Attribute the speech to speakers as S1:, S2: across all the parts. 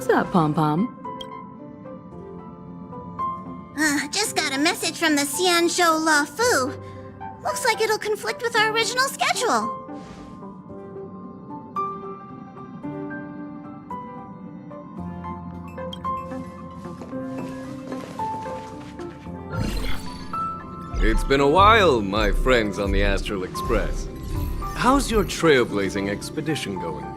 S1: What's up, Pom-Pom?
S2: Just got a message from the Xianzhou La Fu. Looks like it'll conflict with our original schedule.
S3: It's been a while, my friends on the Astral Express. How's your trailblazing expedition going?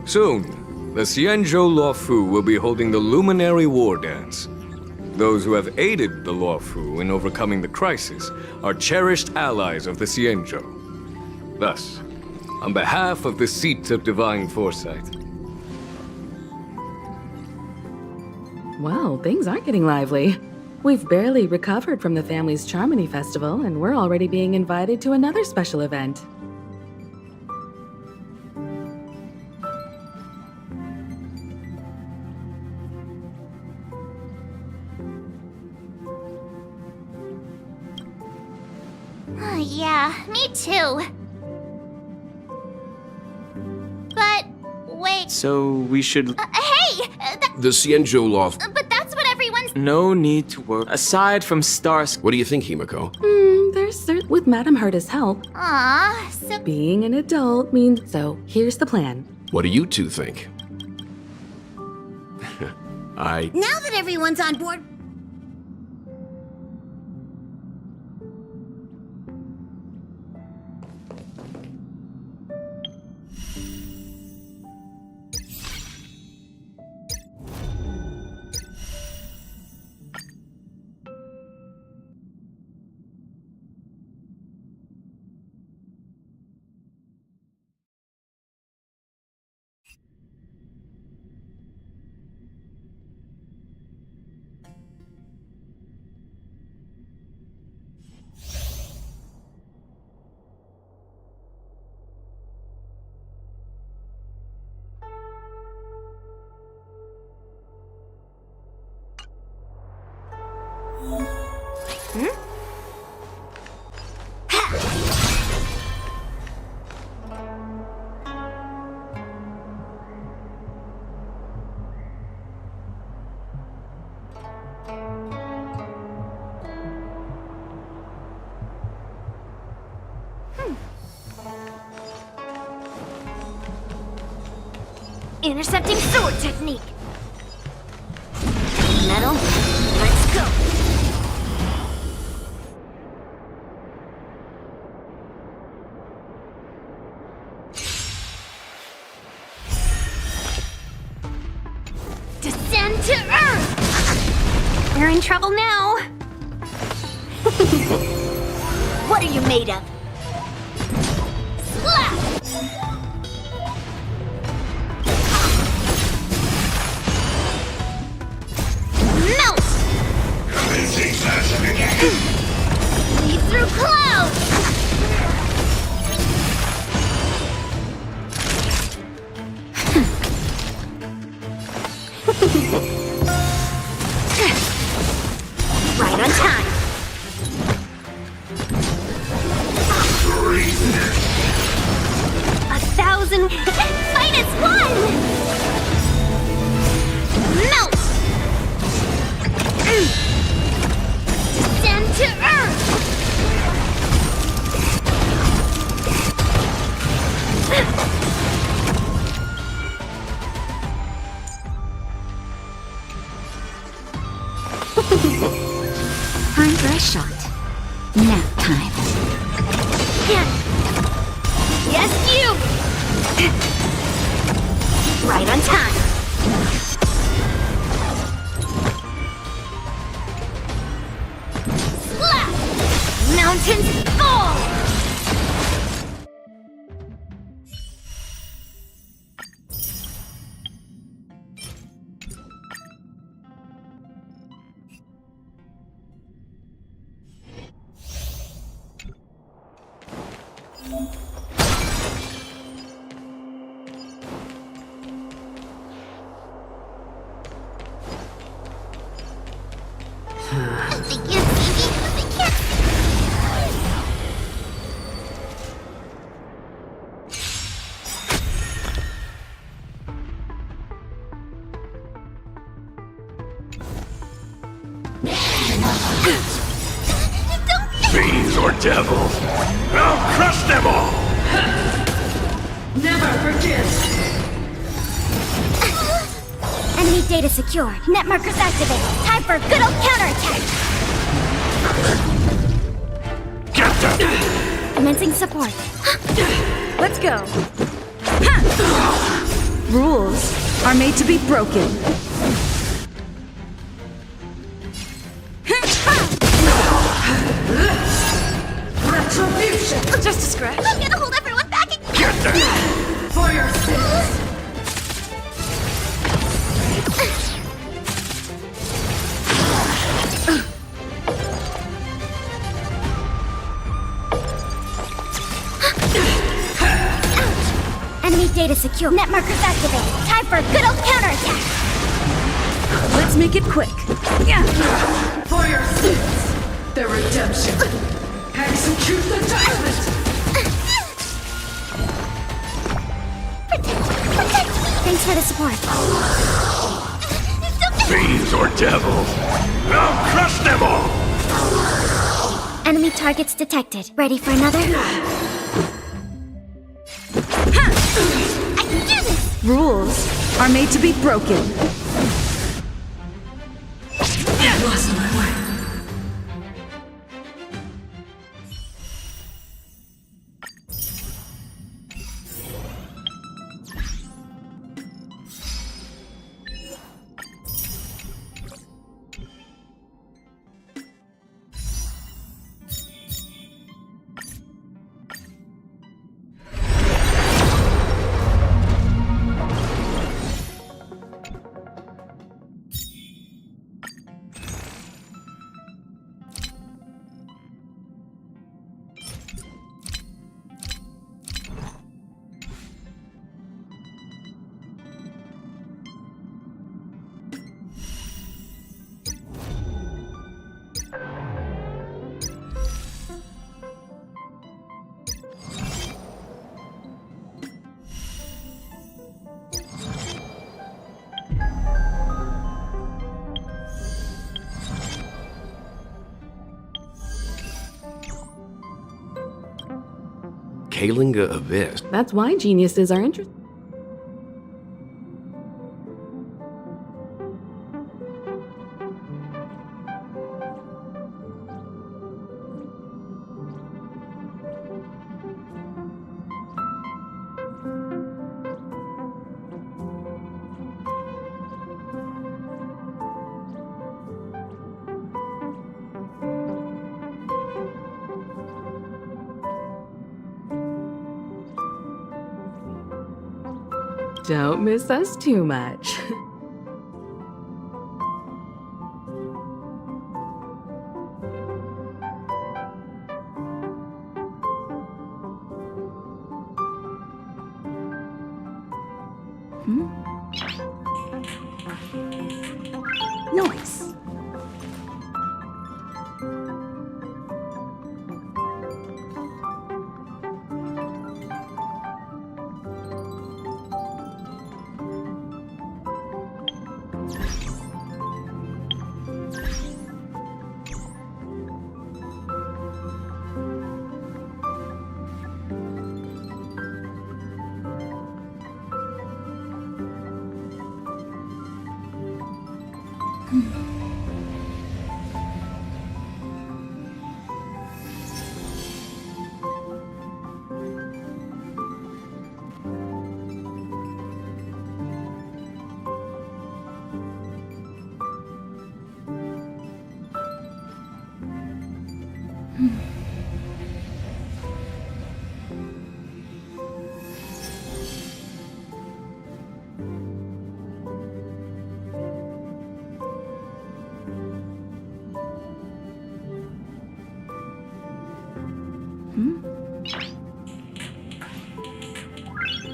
S3: Soon, the Xianzhou Luofu will be holding the Luminary War Dance. Those who have aided the Luofu in overcoming the crisis are cherished allies of the Xianzhou. Thus, on behalf of the Seat of Divine Foresight.
S1: Well, things aren't getting lively. We've barely recovered from the family's Charmony Festival, and we're already being invited to another special event.
S2: Yeah, me too. But, wait.
S4: So we should...
S2: Hey!
S5: The Xianzhou Loft.
S2: But that's what everyone's...
S4: No need to worry. Aside from stars...
S5: What do you think, Himiko?
S1: With Madame Herta's help,
S2: Aw, so...
S1: being an adult means... So, here's the plan.
S5: What do you two think?
S2: Now that everyone's on board... Intercepting sword technique. Metal, let's go. Descend to Earth! We're in trouble now. What are you made of? Slap! Lead through clouds! Right on time. A thousand... Fight as one! Melt! Descend to Earth!
S6: Time for a shot. Nap time.
S2: Yes, you! Right on time. Slap! Mountains fall!
S3: devil. I'll crush them all!
S1: Never forget!
S2: Enemy data secured. Net markers activated. Time for a good old counterattack.
S3: Get them!
S2: Commencing support.
S1: Let's go! Rules are made to be broken. Retribution! Just a scratch.
S2: I'm gonna hold everyone back again.
S3: Get them!
S1: For your sins!
S2: Enemy data secure. Net markers activated. Time for a good old counterattack.
S1: Let's make it quick. For your sins, the redemption. Execute the judgment.
S2: Protect. Thanks for the support.
S3: Fiends or devils, I'll crush them all!
S2: Enemy targets detected. Ready for another? I can do this!
S1: Rules are made to be broken. I lost my way.
S5: Kalinga Abyss.
S1: That's why geniuses are interested. Don't miss us too much. Noise.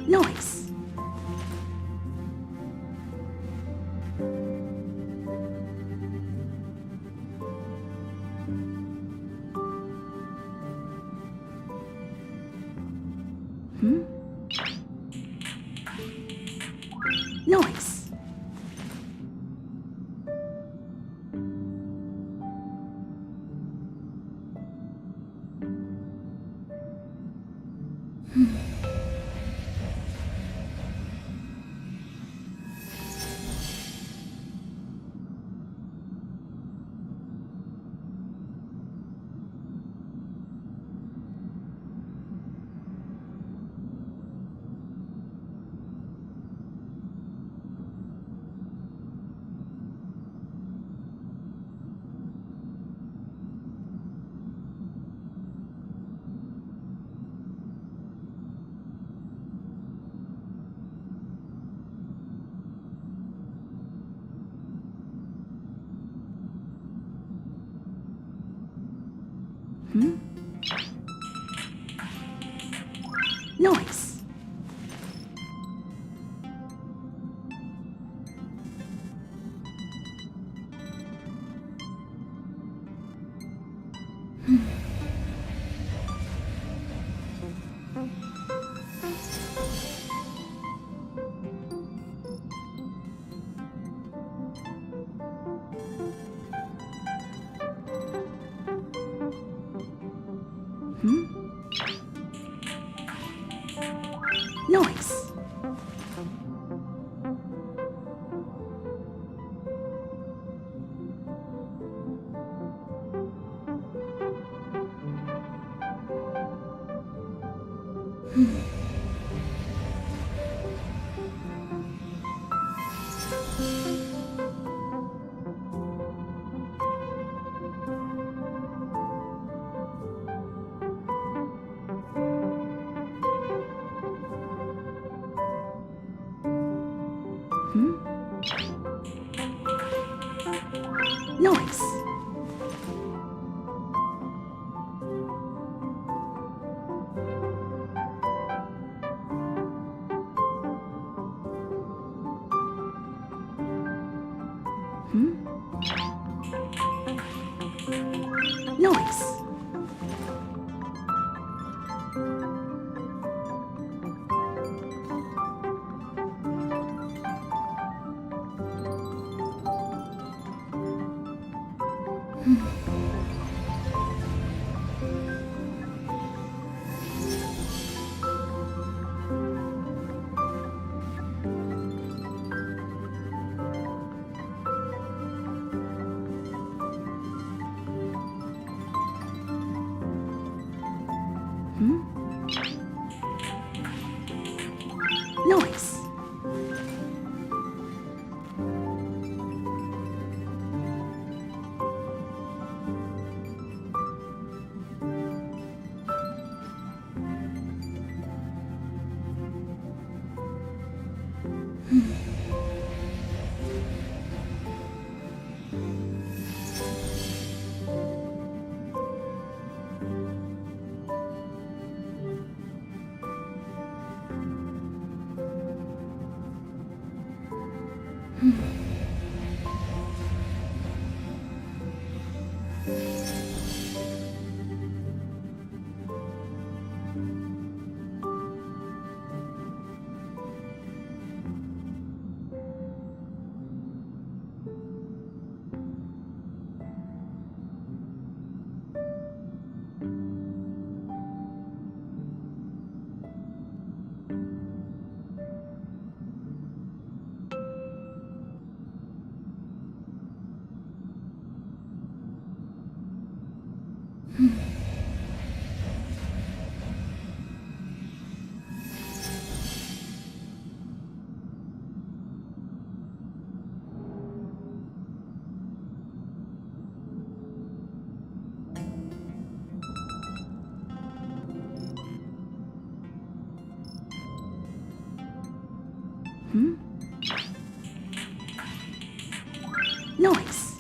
S1: Noise. Noise.
S6: Noise. Noise. Noise. Noise. Noise. Noise.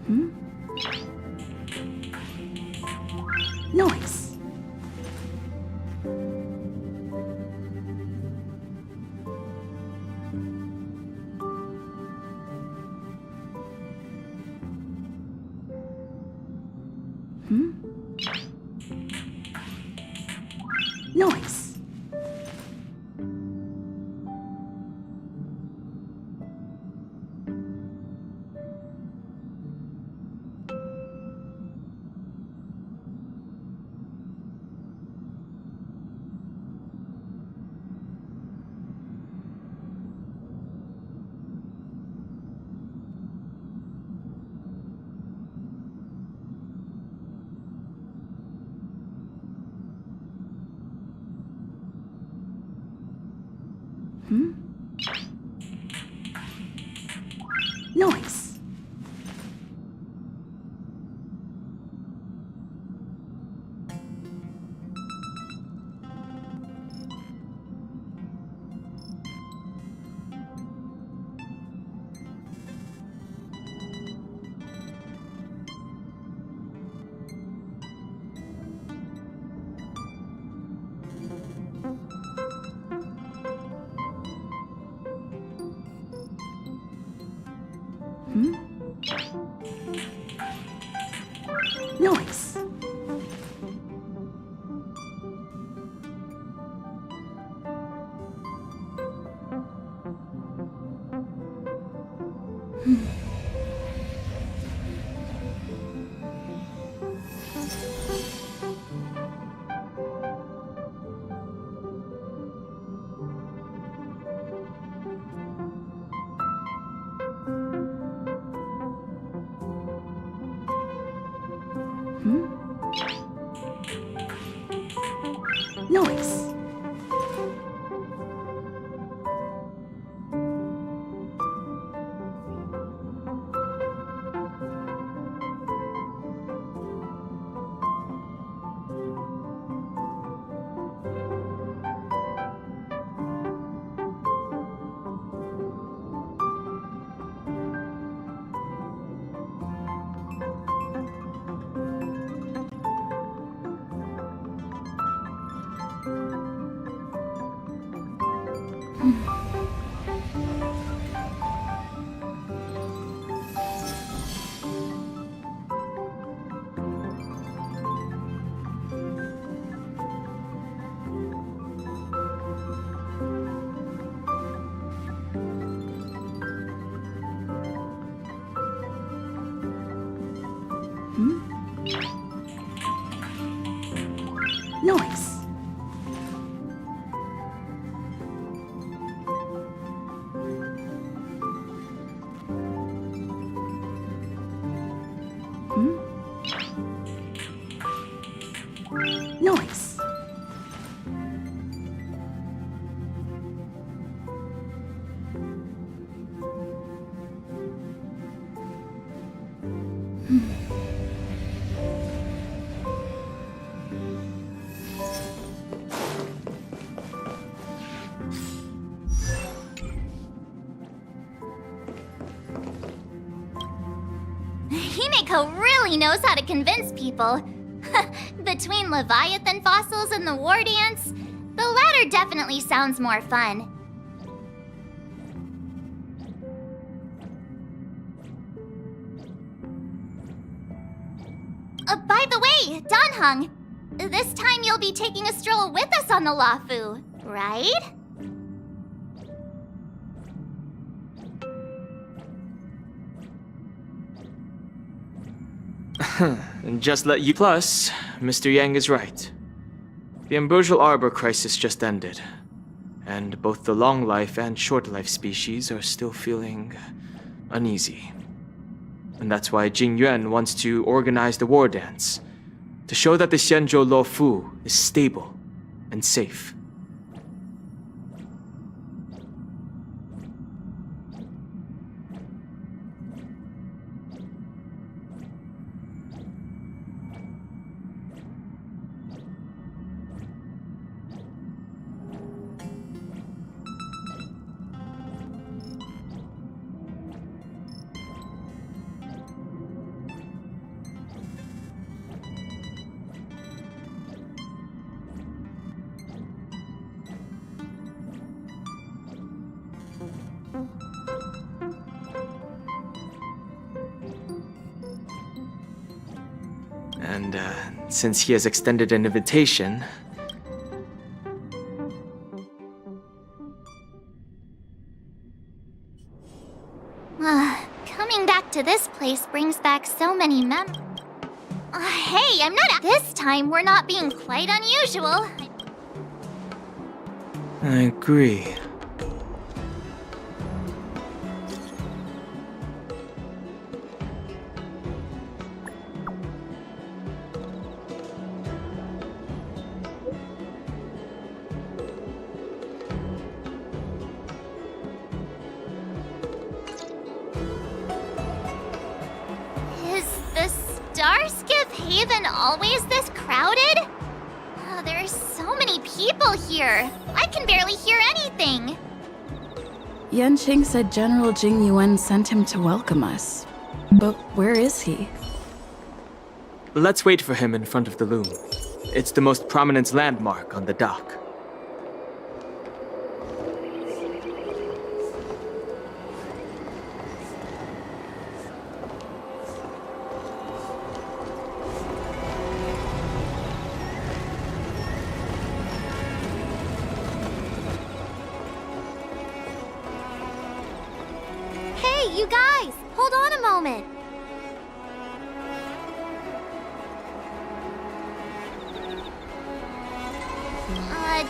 S6: Noise. Noise. Noise. Noise. Noise. Noise. Noise.
S2: Himeko really knows how to convince people. Between Leviathan fossils and the war dance, the latter definitely sounds more fun. By the way, Danhung, this time you'll be taking a stroll with us on the Lafu, right?
S4: And just let you. Plus, Mr. Yang is right. The ambrosial arbor crisis just ended, and both the long life and short life species are still feeling uneasy. And that's why Jing Yuan wants to organize the war dance, to show that the Xianzhou Luofu is stable and safe. And since he has extended an invitation,
S2: Coming back to this place brings back so many memories. Hey, I'm not. This time we're not being quite unusual.
S4: I agree.
S2: Is the Starskiff Haven always this crowded? Oh, there are so many people here. I can barely hear anything.
S6: Yanqing said General Jing Yuan sent him to welcome us. But where is he?
S4: Let's wait for him in front of the loom. It's the most prominent landmark on the dock.
S2: Hey, you guys! Hold on a moment.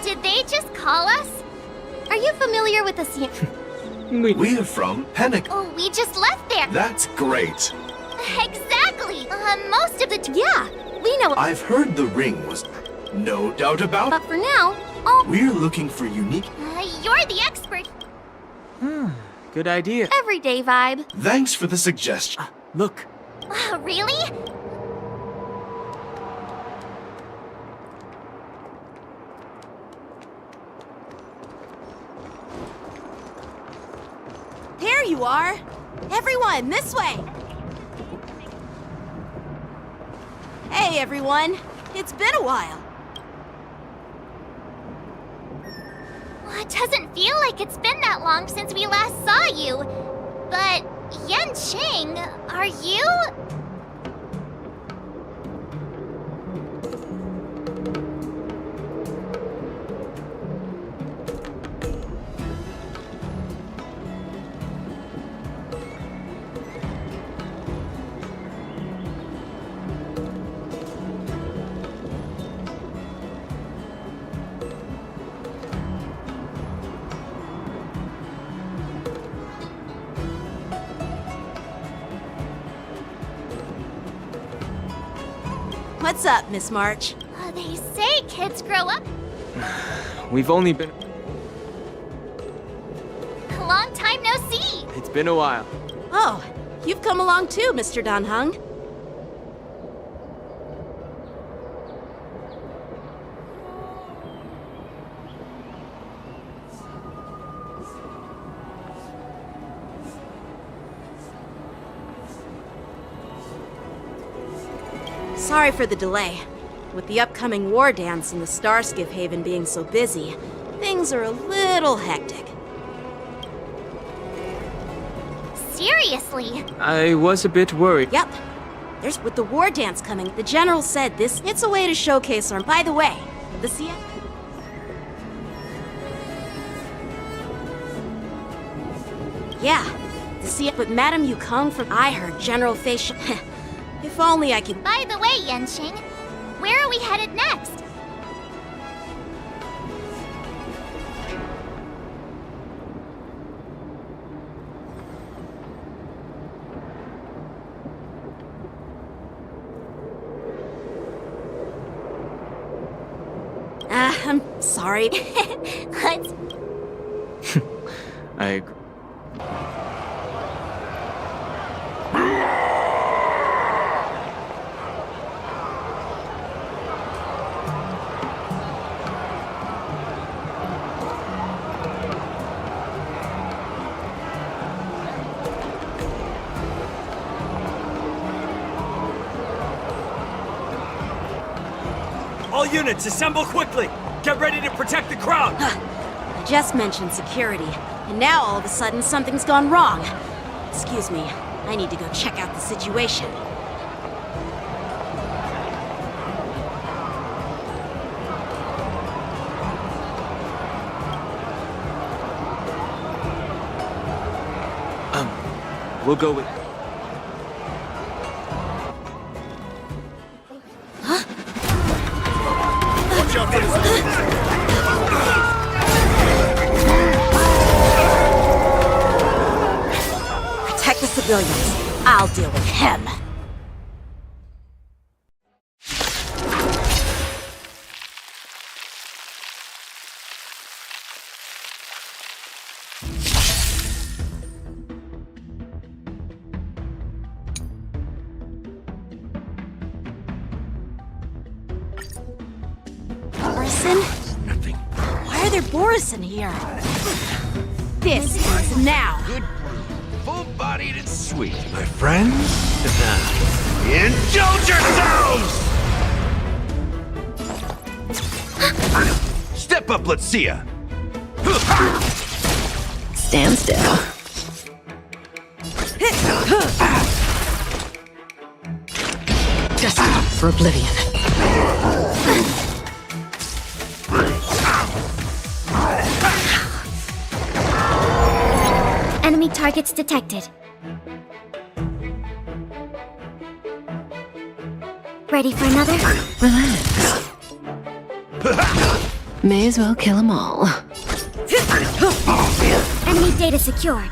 S2: Did they just call us? Are you familiar with the
S7: We're from Panic.
S2: Oh, we just left there.
S7: That's great.
S2: Exactly. Most of the. Yeah, we know.
S7: I've heard the ring was no doubt about.
S2: But for now, all.
S7: We're looking for unique.
S2: You're the expert.
S4: Good idea.
S2: Everyday vibe.
S7: Thanks for the suggestion.
S4: Look,
S2: Really?
S8: There you are! Everyone, this way! Hey, everyone! It's been a while.
S2: It doesn't feel like it's been that long since we last saw you. But, Yanqing, are you?
S8: What's up, Miss March?
S2: They say kids grow up.
S4: we've only been...
S2: A long time no see.
S4: It's been a while.
S8: Oh, you've come along too, Mr. Dan Hung. Sorry for the delay. With the upcoming war dance and the Starskiff Haven being so busy, things are a little hectic.
S2: Seriously?
S4: I was a bit worried.
S8: Yep. With the war dance coming, the general said it's a way to showcase our... By the way, the CF... Yeah, the CF... But Madame Yukong from... I heard General Facial... If only I could...
S2: By the way, Yanqing, where are we headed next?
S8: I'm sorry.
S2: Let's.
S4: I agree.
S9: All units, assemble quickly! Get ready to protect the crowd!
S8: I just mentioned security, and now all of a sudden something's gone wrong. Excuse me, I need to go check out the situation.
S4: We'll go with...
S7: Watch out for this.
S8: Protect the civilians. I'll deal with him. Borison?
S7: Nothing.
S8: Why are there Borison here? This is now.
S5: Good brew. Full-bodied and sweet.
S7: My friends?
S5: Indulge yourselves! Step up, let's see ya.
S1: Stand still. Destined for oblivion.
S2: Enemy targets detected. Ready for another?
S1: Relax. May as well kill them all.
S2: Enemy data secured.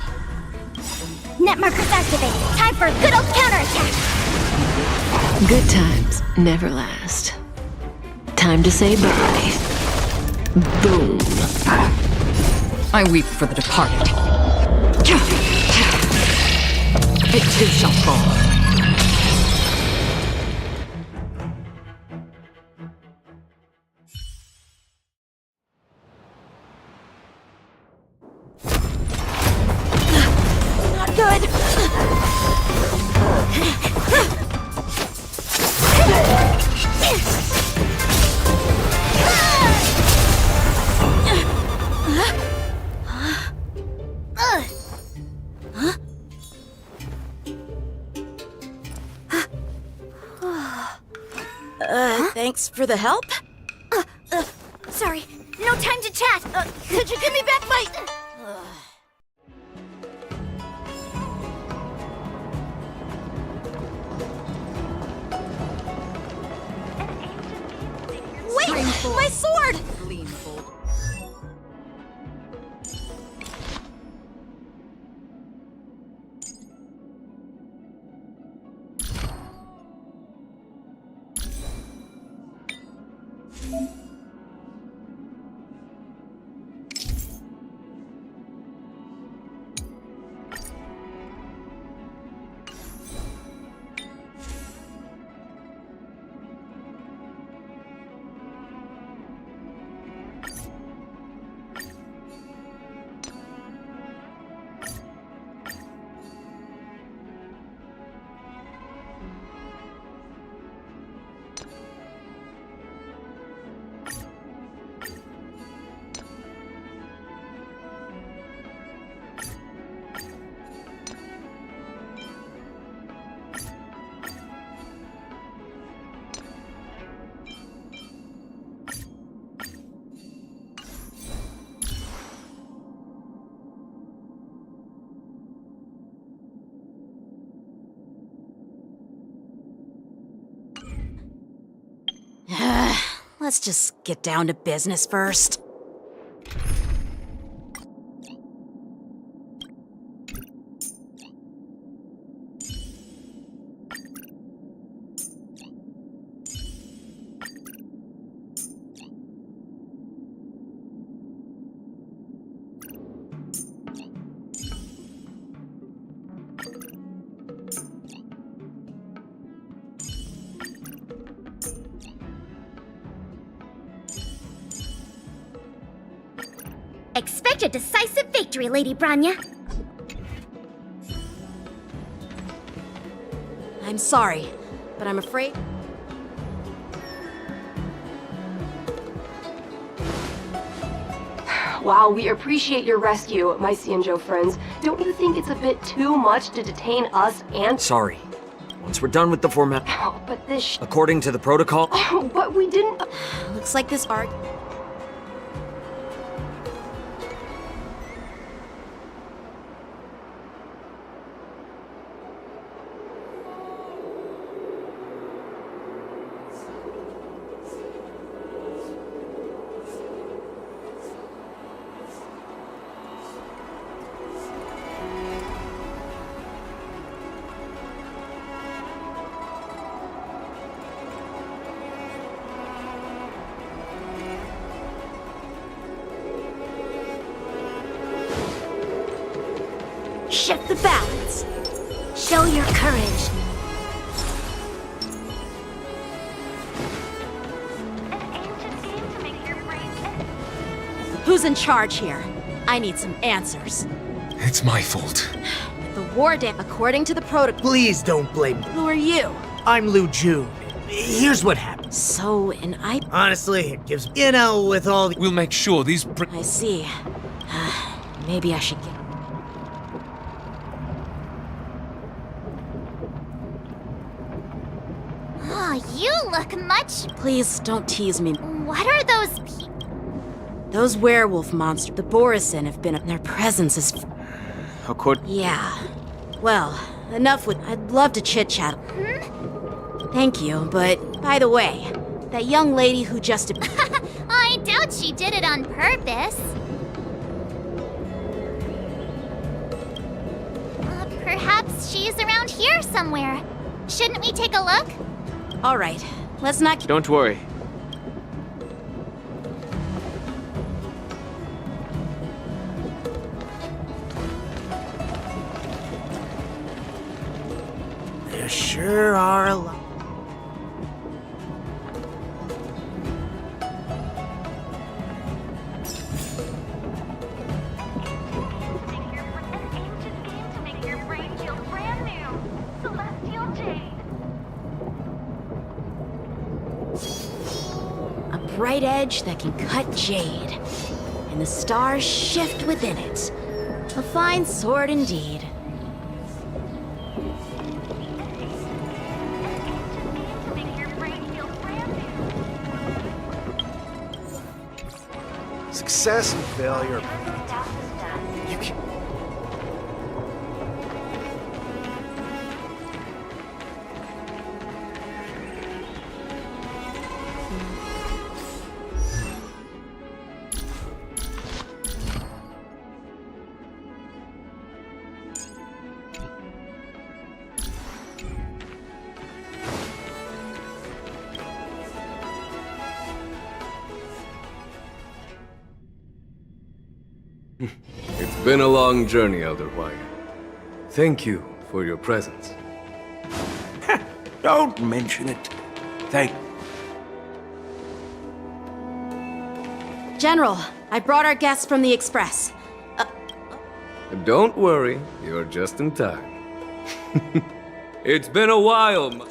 S2: Net markers activated. Time for a good old counterattack.
S1: Good times never last. Time to say bye. Boom. I weep for the departed. It too shall fall.
S8: Not good. Thanks for the help.
S2: Sorry, no time to chat.
S8: Could you give me back my... Wait! My sword! Let's just get down to business first.
S2: Expect a decisive victory, Lady Branya.
S8: I'm sorry, but I'm afraid...
S10: While we appreciate your rescue, my Xianzhou friends, don't you think it's a bit too much to detain us and...
S9: Sorry. Once we're done with the format...
S10: Oh, but this
S9: According to the protocol...
S10: Oh, but we didn't...
S8: Looks like this arc... shift the balance. Show your courage. Who's in charge here? I need some answers.
S7: It's my fault.
S8: The war dam, according to the protocol.
S9: Please don't blame me.
S8: Who are you?
S9: I'm Lu Jun. Here's what happened.
S8: So,
S9: Honestly, it gives... You know, with all the...
S7: We'll make sure these
S8: I see. Maybe I should get...
S2: Oh, you look much...
S8: Please don't tease me.
S2: What are those people?
S8: Those werewolf monsters, the Borisin, have been... Their presence is... Yeah. Well, enough with... I'd love to chit-chat. Thank you, but... By the way, that young lady who just...
S2: I doubt she did it on purpose. Perhaps she's around here somewhere. Shouldn't we take a look?
S8: All right, let's not...
S4: Don't worry.
S9: There sure are a lot.
S8: A bright edge that can cut jade. And the stars shift within it. A fine sword indeed.
S9: Success and failure. You can...
S3: It's been a long journey, Elder Wyatt. Thank you for your presence.
S5: Don't mention it. Thank...
S8: General, I brought our guests from the Express.
S3: Don't worry, you're just in time. It's been a while.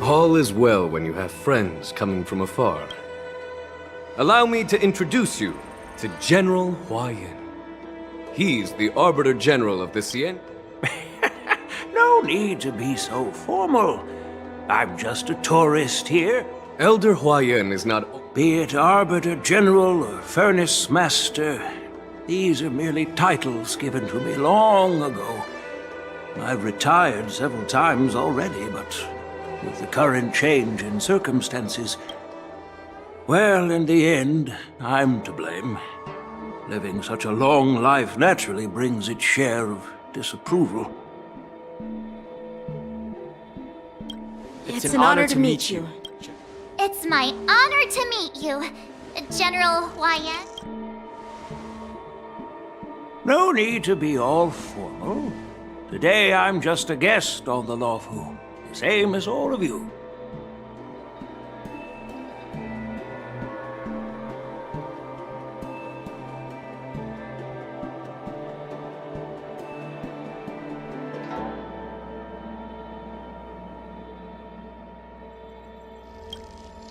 S3: All is well when you have friends coming from afar. Allow me to introduce you to General Hua-Yin. He's the Arbiter General of the Cien.
S5: No need to be so formal. I'm just a tourist here.
S3: Elder Hua-Yin is not...
S5: Be it Arbiter General or Furnace Master, these are merely titles given to me long ago. I've retired several times already, but with the current change in circumstances, well, in the end, I'm to blame. Living such a long life naturally brings its share of disapproval.
S8: It's an honor to meet you.
S2: It's my honor to meet you, General Hua-Yin.
S5: No need to be all formal. Today I'm just a guest on the Luofu, the same as all of you.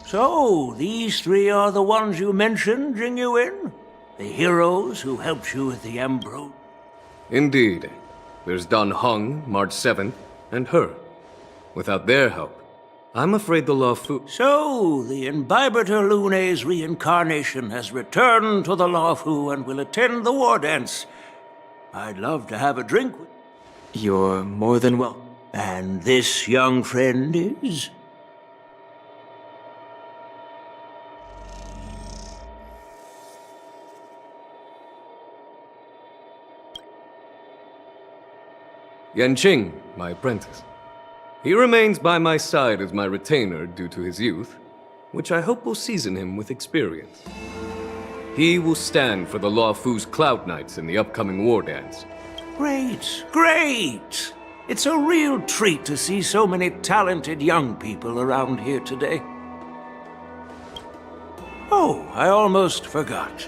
S5: So, these three are the ones you mentioned, Jingyuin? The heroes who helped you with the Ambrose?
S3: Indeed. There's Don Hong, March 7th, and her. Without their help, I'm afraid the Luofu...
S5: So, the Imbibitor Lune's reincarnation has returned to the Luofu and will attend the war dance. I'd love to have a drink with...
S4: You're more than welcome.
S5: And this young friend is?
S3: Yanqing, my apprentice. He remains by my side as my retainer due to his youth, which I hope will season him with experience. He will stand for the Law Fu's Cloud Knights in the upcoming war dance.
S5: Great, great! It's a real treat to see so many talented young people around here today. Oh, I almost forgot.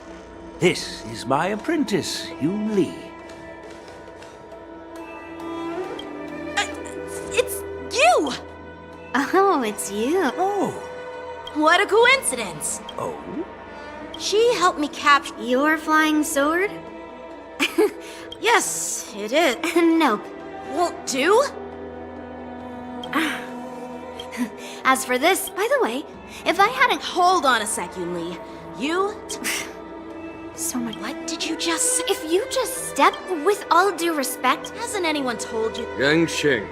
S5: This is my apprentice, Yoon Lee.
S8: It's you!
S2: Oh, it's you.
S5: Oh,
S8: What a coincidence!
S5: oh?
S8: She helped me capture
S2: Your flying sword?
S8: Yes, it is.
S2: Nope.
S8: Won't do?
S2: As for this, by the way, if I hadn't.
S8: Hold on a sec, Yoon Lee. You?
S2: So much.
S8: What did you just say?
S2: If you just step, with all due respect.
S8: Hasn't anyone told you?
S3: Yang Qing.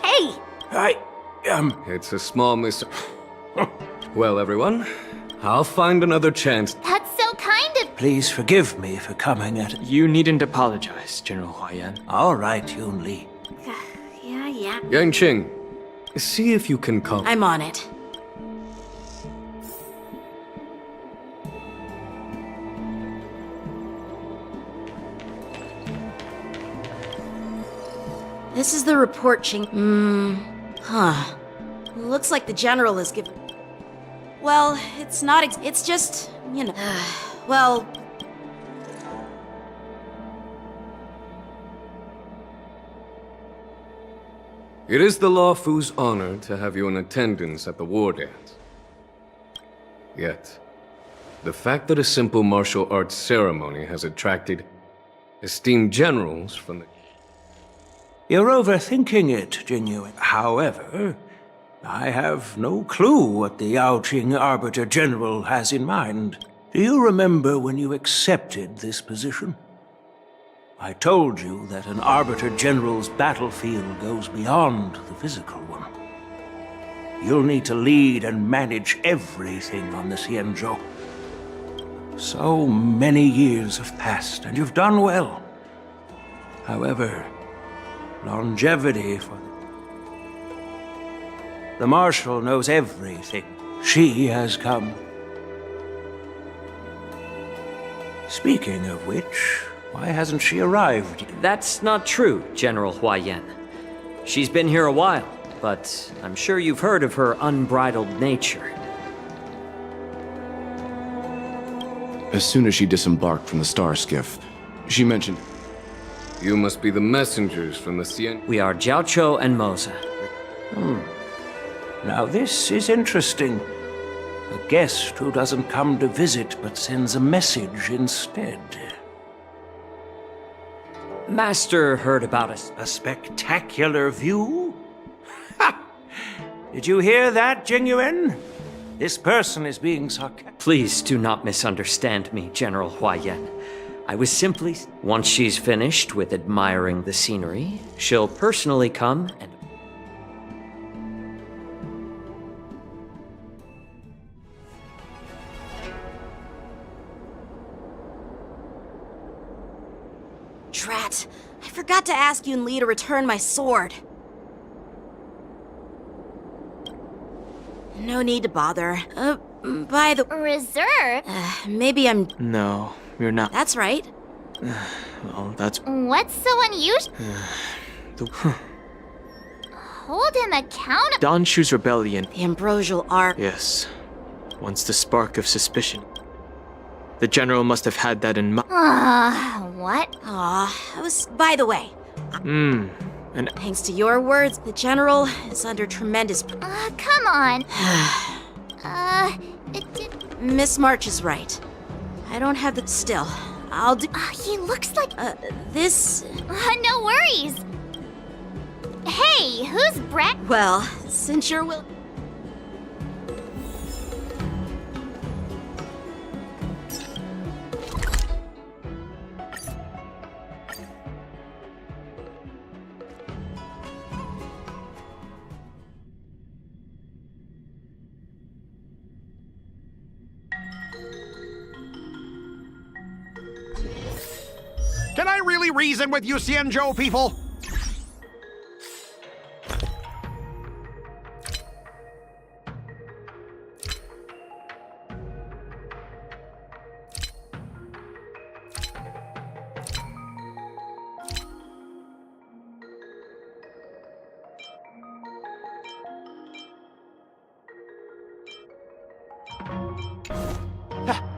S2: Hey!
S3: It's a small mis... Well, everyone, I'll find another chance.
S2: That's so kind of.
S5: Please forgive me for coming at it.
S4: You needn't apologize, General Huayan.
S5: All right, Yoon Lee.
S2: Yeah.
S3: Yang Qing, see if you can come.
S8: I'm on it. This is the report, Ching. Huh. Looks like the general has given. Well, it's not. It's just, you know. Well.
S3: It is the Law Fu's honor to have you in attendance at the war dance. Yet, the fact that a simple martial arts ceremony has attracted esteemed generals from the...
S5: You're overthinking it, Jingyue. However, I have no clue what the Yaoqing Arbiter General has in mind. Do you remember when you accepted this position? I told you that an Arbiter General's battlefield goes beyond the physical one. You'll need to lead and manage everything on the Xianzhou. So many years have passed, and you've done well. However, longevity for the Marshal knows everything. She has come. Speaking of which, why hasn't she arrived?
S11: That's not true, General Huayan. She's been here a while, but I'm sure you've heard of her unbridled nature.
S12: As soon as she disembarked from the star skiff, she mentioned...
S3: You must be the messengers from the Xian...
S11: We are Jiaoqiu and Moza.
S5: Now this is interesting. A guest who doesn't come to visit but sends a message instead.
S11: Master heard about us.
S5: A spectacular view? Ha! Did you hear that, Jingyuan? This person is being sarcastic.
S11: Please do not misunderstand me, General Huayan. I was simply... Once she's finished with admiring the scenery, she'll personally come and...
S8: Drat. I forgot to ask Yoon Lee to return my sword. No need to bother. By the...
S2: Reserve?
S8: Maybe I'm...
S4: No, you're not.
S8: That's right.
S4: Well, that's...
S2: What's so unusual?
S4: the...
S2: Hold him accountable.
S4: Don Shu's rebellion.
S8: The ambrosial art.
S4: Yes. Once the spark of suspicion. The general must have had that in mind.
S2: What?
S8: Aw, I was... By the way...
S4: And...
S8: Thanks to your words, the general is under tremendous...
S2: Come on. It did...
S8: Miss March is right. I don't have the... Still, I'll do...
S2: He looks like...
S8: This...
S2: No worries. Hey, who's Brett?
S8: Well, since you're will...
S13: Can I really reason with you, Xianzhou people?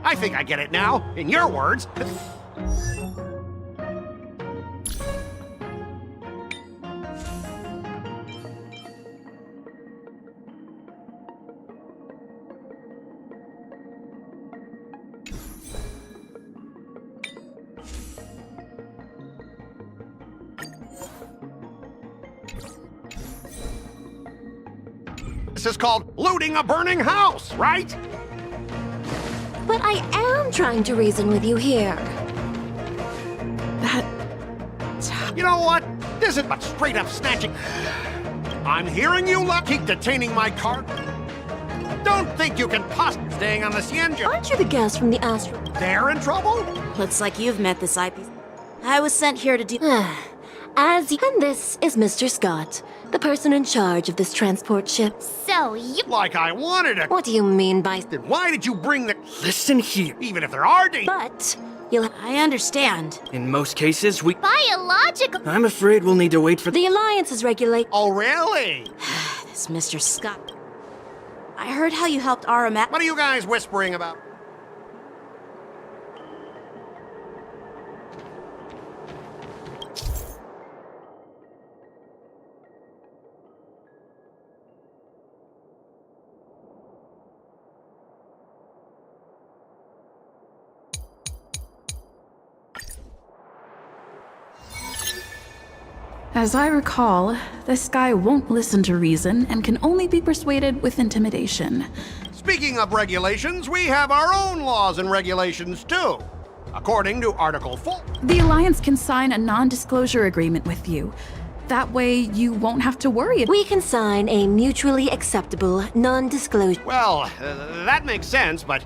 S13: I think I get it now. In your words. This is called looting a burning house, right?
S10: But I am trying to reason with you here.
S13: You know what? This isn't but straight up snatching. I'm hearing you keep detaining my cart. Don't think you can possibly staying on the Cienjo.
S10: Aren't you the guest from the Astro?
S13: They're in trouble?
S8: Looks like you've met this IP. I was sent here to do.
S10: And this is Mr. Scott, the person in charge of this transport ship.
S2: So you...
S13: Like I wanted it.
S10: What do you mean by...
S13: Then why did you bring the...
S9: Listen here.
S13: Even if there are dangers...
S10: But you'll...
S8: I understand.
S9: In most cases, we...
S2: Biological...
S9: I'm afraid we'll need to wait for...
S10: The Alliance's regulate...
S13: Oh, really?
S8: This Mr. Scott. I heard how you helped Aramat.
S13: What are you guys whispering about?
S6: As I recall, this guy won't listen to reason and can only be persuaded with intimidation.
S13: Speaking of regulations, we have our own laws and regulations too. According to Article 4.
S6: The Alliance can sign a non-disclosure agreement with you. That way, you won't have to worry.
S10: We can sign a mutually acceptable non-disclosure.
S13: Well, that makes sense, but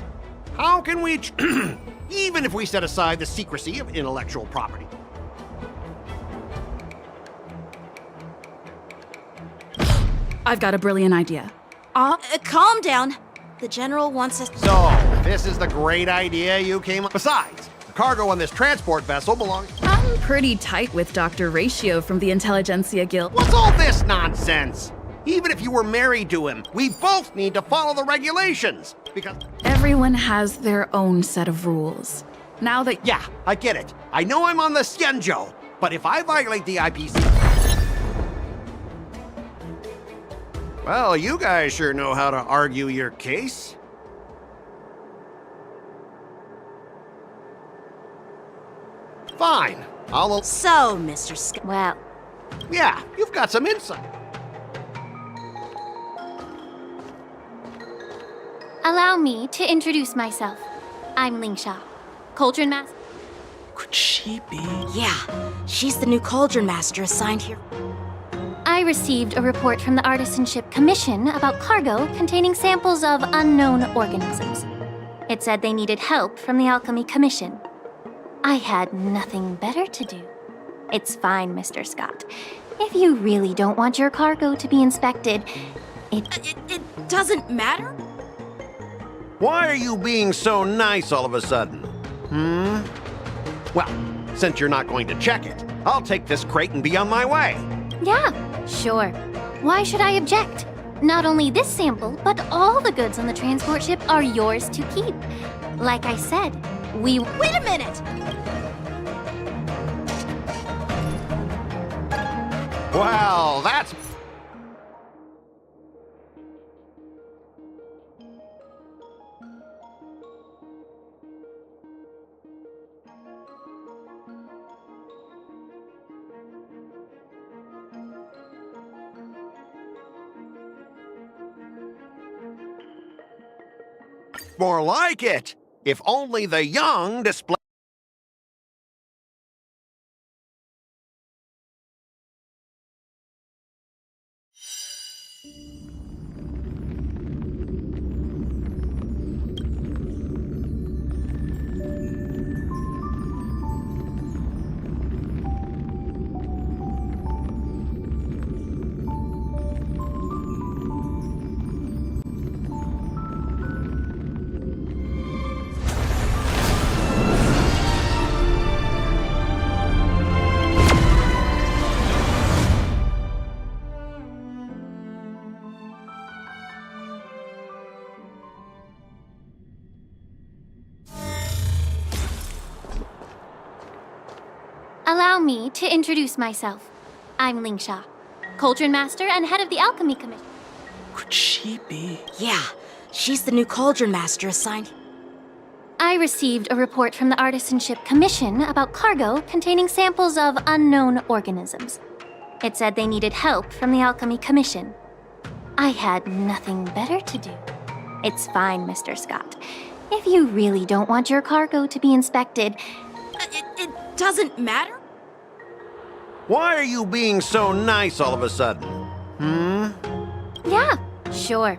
S13: how can we... even if we set aside the secrecy of intellectual property.
S6: I've got a brilliant idea.
S8: Calm down. The General wants us...
S13: So, this is the great idea you came up... Besides, the cargo on this transport vessel belongs...
S6: I'm pretty tight with Dr. Ratio from the Intelligentsia Guild.
S13: What's all this nonsense? Even if you were married to him, we both need to follow the regulations, because...
S6: Everyone has their own set of rules. Now that...
S13: Yeah, I get it. I know I'm on the Cienjo, but if I violate the IPC... Well, you guys sure know how to argue your case. Fine. I'll...
S8: So, Mr. Scott...
S10: Well...
S13: Yeah, you've got some insight.
S2: Allow me to introduce myself. I'm Lingsha, Cauldron Master.
S9: Could she be?
S8: Yeah, she's the new Cauldron Master assigned here.
S2: I received a report from the Artisanship Commission about cargo containing samples of unknown organisms. It said they needed help from the Alchemy Commission. I had nothing better to do. It's fine, Mr. Scott. If you really don't want your cargo to be inspected,
S8: It doesn't matter?
S13: Why are you being so nice all of a sudden? Well, since you're not going to check it, I'll take this crate and be on my way.
S2: Yeah, sure. Why should I object? Not only this sample, but all the goods on the transport ship are yours to keep. Like I said, we...
S8: Wait a minute!
S13: Well, that's... More like it. If only the young display...
S2: allow me to introduce myself. I'm Ling Sha, Cauldron Master and head of the Alchemy Commission.
S4: Could she be?
S8: Yeah, she's the new Cauldron Master assigned.
S2: I received a report from the Artisanship Commission about cargo containing samples of unknown organisms. It said they needed help from the Alchemy Commission. I had nothing better to do. It's fine, Mr. Scott. If you really don't want your cargo to be inspected...
S8: It doesn't matter?
S13: Why are you being so nice all of a sudden?
S2: Yeah, sure.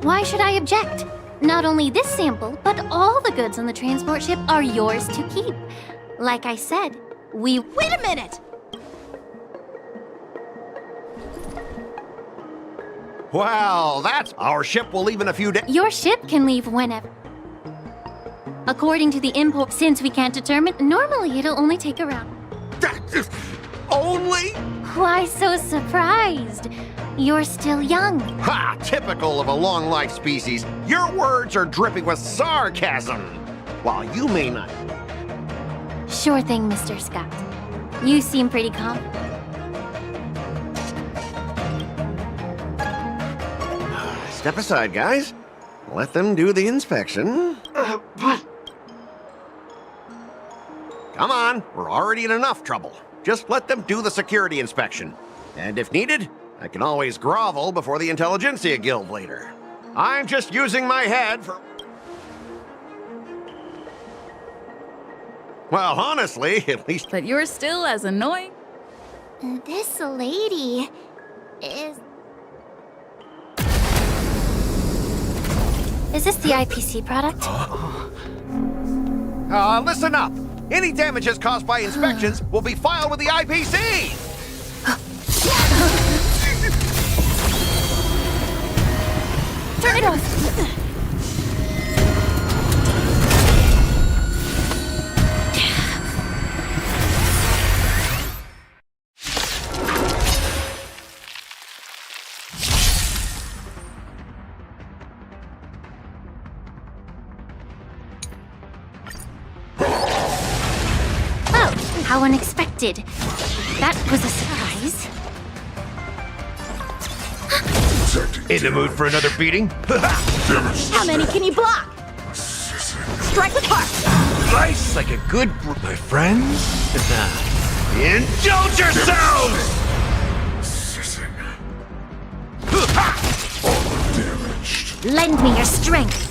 S2: Why should I object? Not only this sample, but all the goods on the transport ship are yours to keep. Like I said, we...
S8: Wait a minute!
S13: Well, that's... Our ship will leave in a few days.
S2: Your ship can leave whenever. According to the import, since we can't determine, normally it'll only take around...
S13: Only?
S2: Why so surprised? You're still young.
S13: Ha! Typical of a long-life species. Your words are dripping with sarcasm. While you may not...
S2: Sure thing, Mr. Scott. You seem pretty confident.
S13: Step aside, guys. Let them do the inspection. Come on, we're already in enough trouble. Just let them do the security inspection. And if needed, I can always grovel before the Intelligentsia Guild later. I'm just using my head for... Well, honestly, at least...
S6: But you're still as annoying.
S2: This lady is... Is this the IPC product?
S13: Listen up. Any damages caused by inspections will be filed with the IPC!
S2: Turn it off! Oh, how unexpected. That was a surprise.
S13: In the mood for another beating?
S8: How many can you block? Strike with heart!
S13: Slice like a good my friends? Indulge yourselves!
S2: Lend me your strength.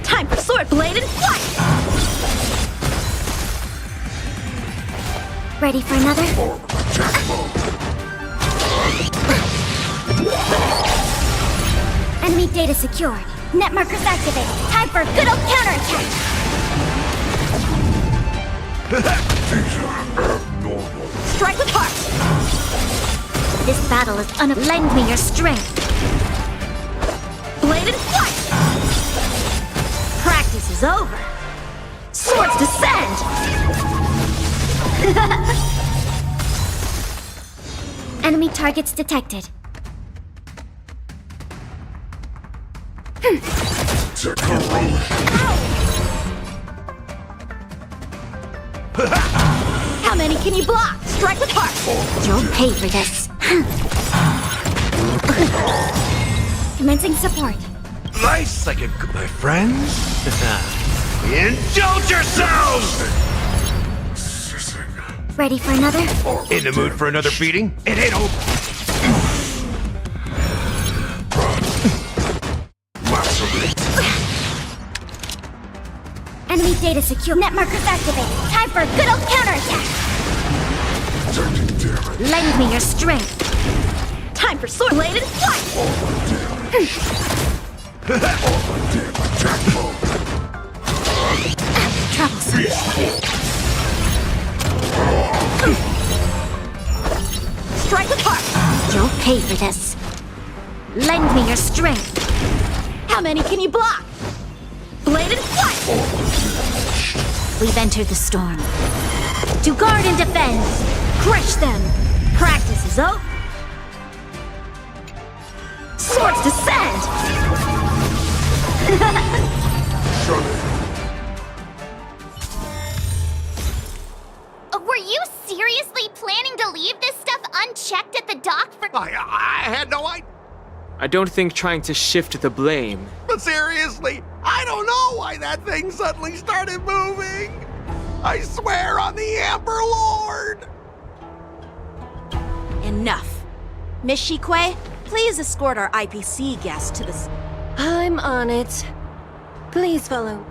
S8: Time for sword-bladed fight!
S2: Ready for another? Enemy data secured. Net markers activated. Time for a good old counterattack.
S8: Strike with heart!
S2: This battle is Lend me your strength.
S8: Bladed fight!
S2: Practice is over.
S8: Swords descend!
S2: Enemy targets detected.
S8: How many can you block? Strike with heart!
S2: You'll pay for this. Commencing support.
S13: Slice like a good my friends? Indulge yourselves!
S2: Ready for another?
S13: In the mood for another beating? It ain't over.
S2: Enemy data secure. Net markers activated. Time for a good old counterattack. Lend me your strength.
S8: Time for sword-bladed fight!
S2: Troublesome.
S8: Strike with heart!
S2: You'll pay for this. Lend me your strength.
S8: How many can you block? Bladed fight!
S2: We've entered the storm. To guard and defend. Crush them. Practice is over.
S8: Swords descend!
S2: Were you seriously checked at the dock for...
S13: I had no idea.
S4: I don't think trying to shift the blame.
S13: But seriously, I don't know why that thing suddenly started moving. I swear on the Amber Lord.
S8: Enough. Miss Shikwe, please escort our IPC guest to the...
S10: I'm on it. Please follow.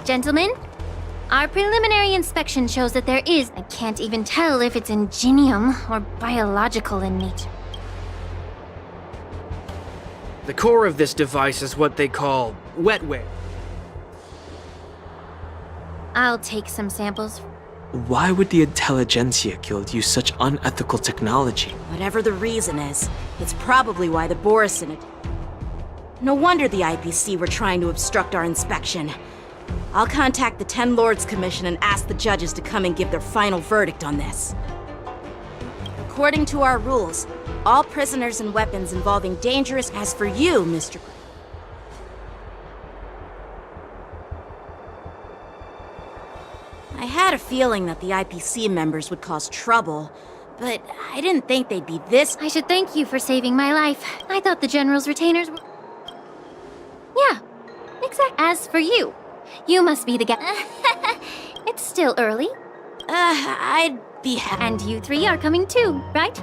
S2: Gentlemen, our preliminary inspection shows that there is... I can't even tell if it's ingenium or biological in nature.
S14: The core of this device is what they call wetware.
S2: I'll take some samples.
S4: Why would the Intelligentsia Guild use such unethical technology?
S8: Whatever the reason is, it's probably why the Borisin... No wonder the IPC were trying to obstruct our inspection. I'll contact the Ten Lords Commission and ask the judges to come and give their final verdict on this. According to our rules, all prisoners and weapons involving dangerous... As for you, Mr. I had a feeling that the IPC members would cause trouble, but I didn't think they'd be this...
S2: I should thank you for saving my life. I thought the General's retainers were... Yeah, exactly. As for you, you must be the It's still early.
S8: I'd be
S2: And you three are coming too, right?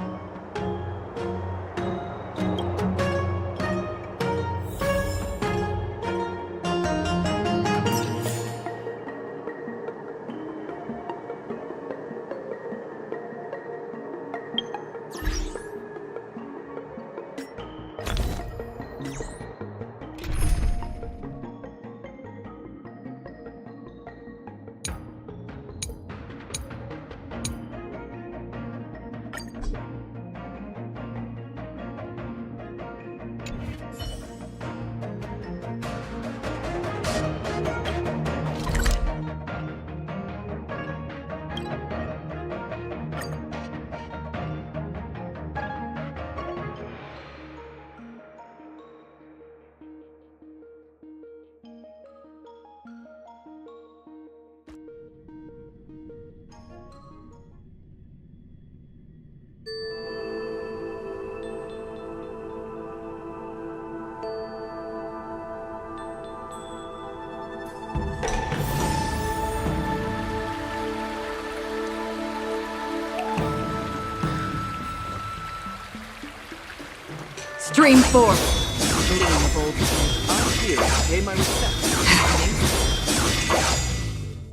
S1: Stream 4.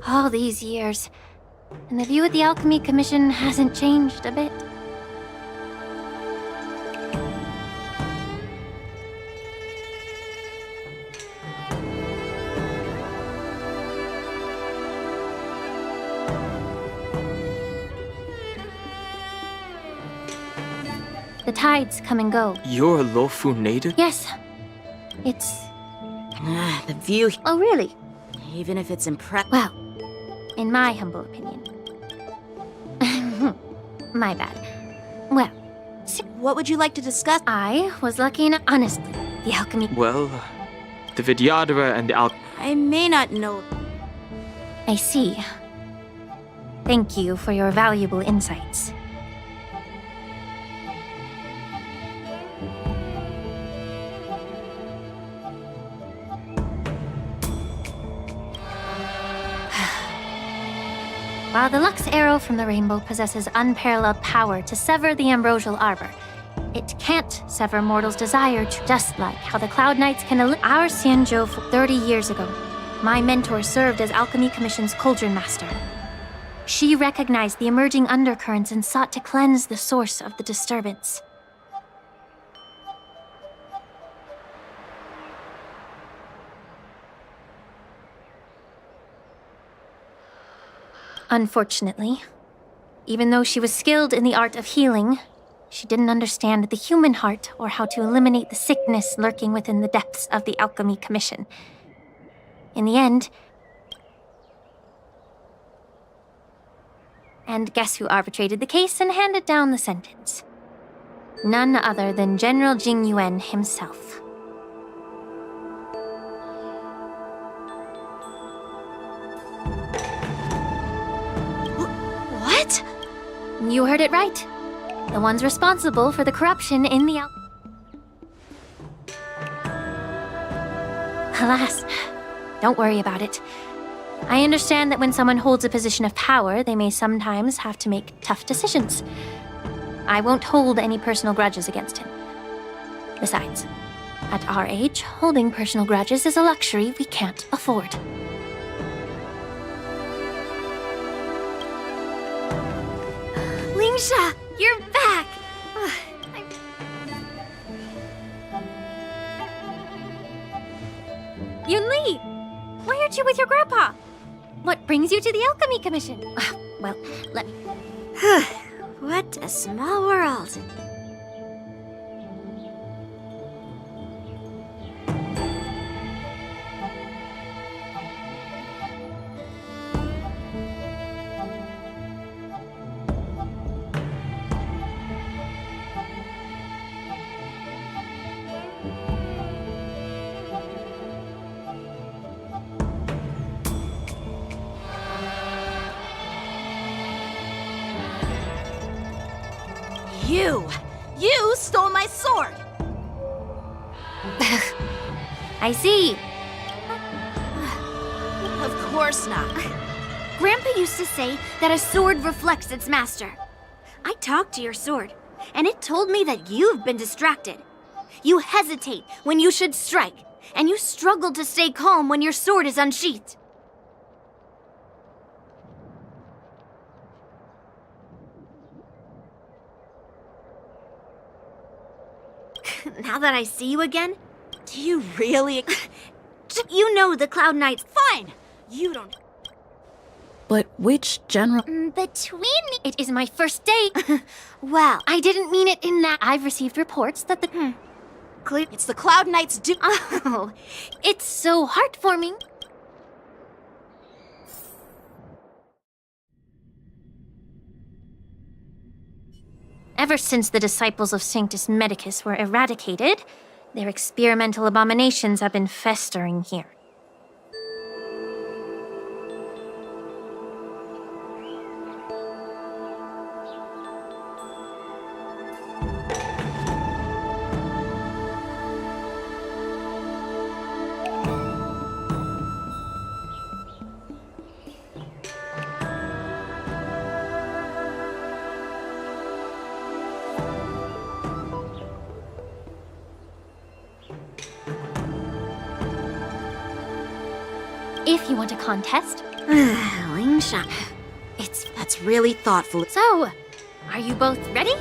S2: All these years, and the view of the Alchemy Commission hasn't changed a bit. The tides come and go.
S4: You're a Lofu native?
S2: Yes. It's...
S8: the view...
S2: Oh, really?
S8: Even if it's impressive...
S2: Well, in my humble opinion. My bad. Well...
S8: What would you like to discuss?
S2: I was lucky enough... Honestly, the alchemy...
S4: Well, the Vidyadhara and the
S8: I may not know...
S2: I see. Thank you for your valuable insights. While the Lux Arrow from the Rainbow possesses unparalleled power to sever the Ambrosial Arbor, it can't sever mortals' desire to, just like how the Cloud Knights can our Xianzhou 30 years ago. My mentor served as Alchemy Commission's Cauldron Master. She recognized the emerging undercurrents and sought to cleanse the source of the disturbance. Unfortunately, even though she was skilled in the art of healing, she didn't understand the human heart or how to eliminate the sickness lurking within the depths of the Alchemy Commission. In the end... And guess who arbitrated the case and handed down the sentence? None other than General Jing Yuan himself.
S8: What?
S2: You heard it right. The ones responsible for the corruption in the Alas, don't worry about it. I understand that when someone holds a position of power, they may sometimes have to make tough decisions. I won't hold any personal grudges against him. Besides, at our age, holding personal grudges is a luxury we can't afford.
S15: Lingsha, you're back!
S2: Yunli! Why aren't you with your grandpa? What brings you to the Alchemy Commission? Well, let me...
S15: What a small world. You stole my sword!
S2: I see.
S15: Of course not. Grandpa used to say that a sword reflects its master. I talked to your sword, and it told me that you've been distracted. You hesitate when you should strike, and you struggle to stay calm when your sword is unsheathed. Now that I see you again, do you really... You know the Cloud Knights... Fine! You don't...
S6: But which general...
S15: Between...
S2: It is my first day.
S15: Well...
S2: I didn't mean it in that. I've received reports that the...
S15: It's the Cloud Knights do...
S2: Oh, it's so heartwarming. Ever since the disciples of Sanctus Medicus were eradicated, their experimental abominations have been festering here. If you want a contest.
S15: Lingsha.
S8: That's really thoughtful.
S2: So, are you both ready?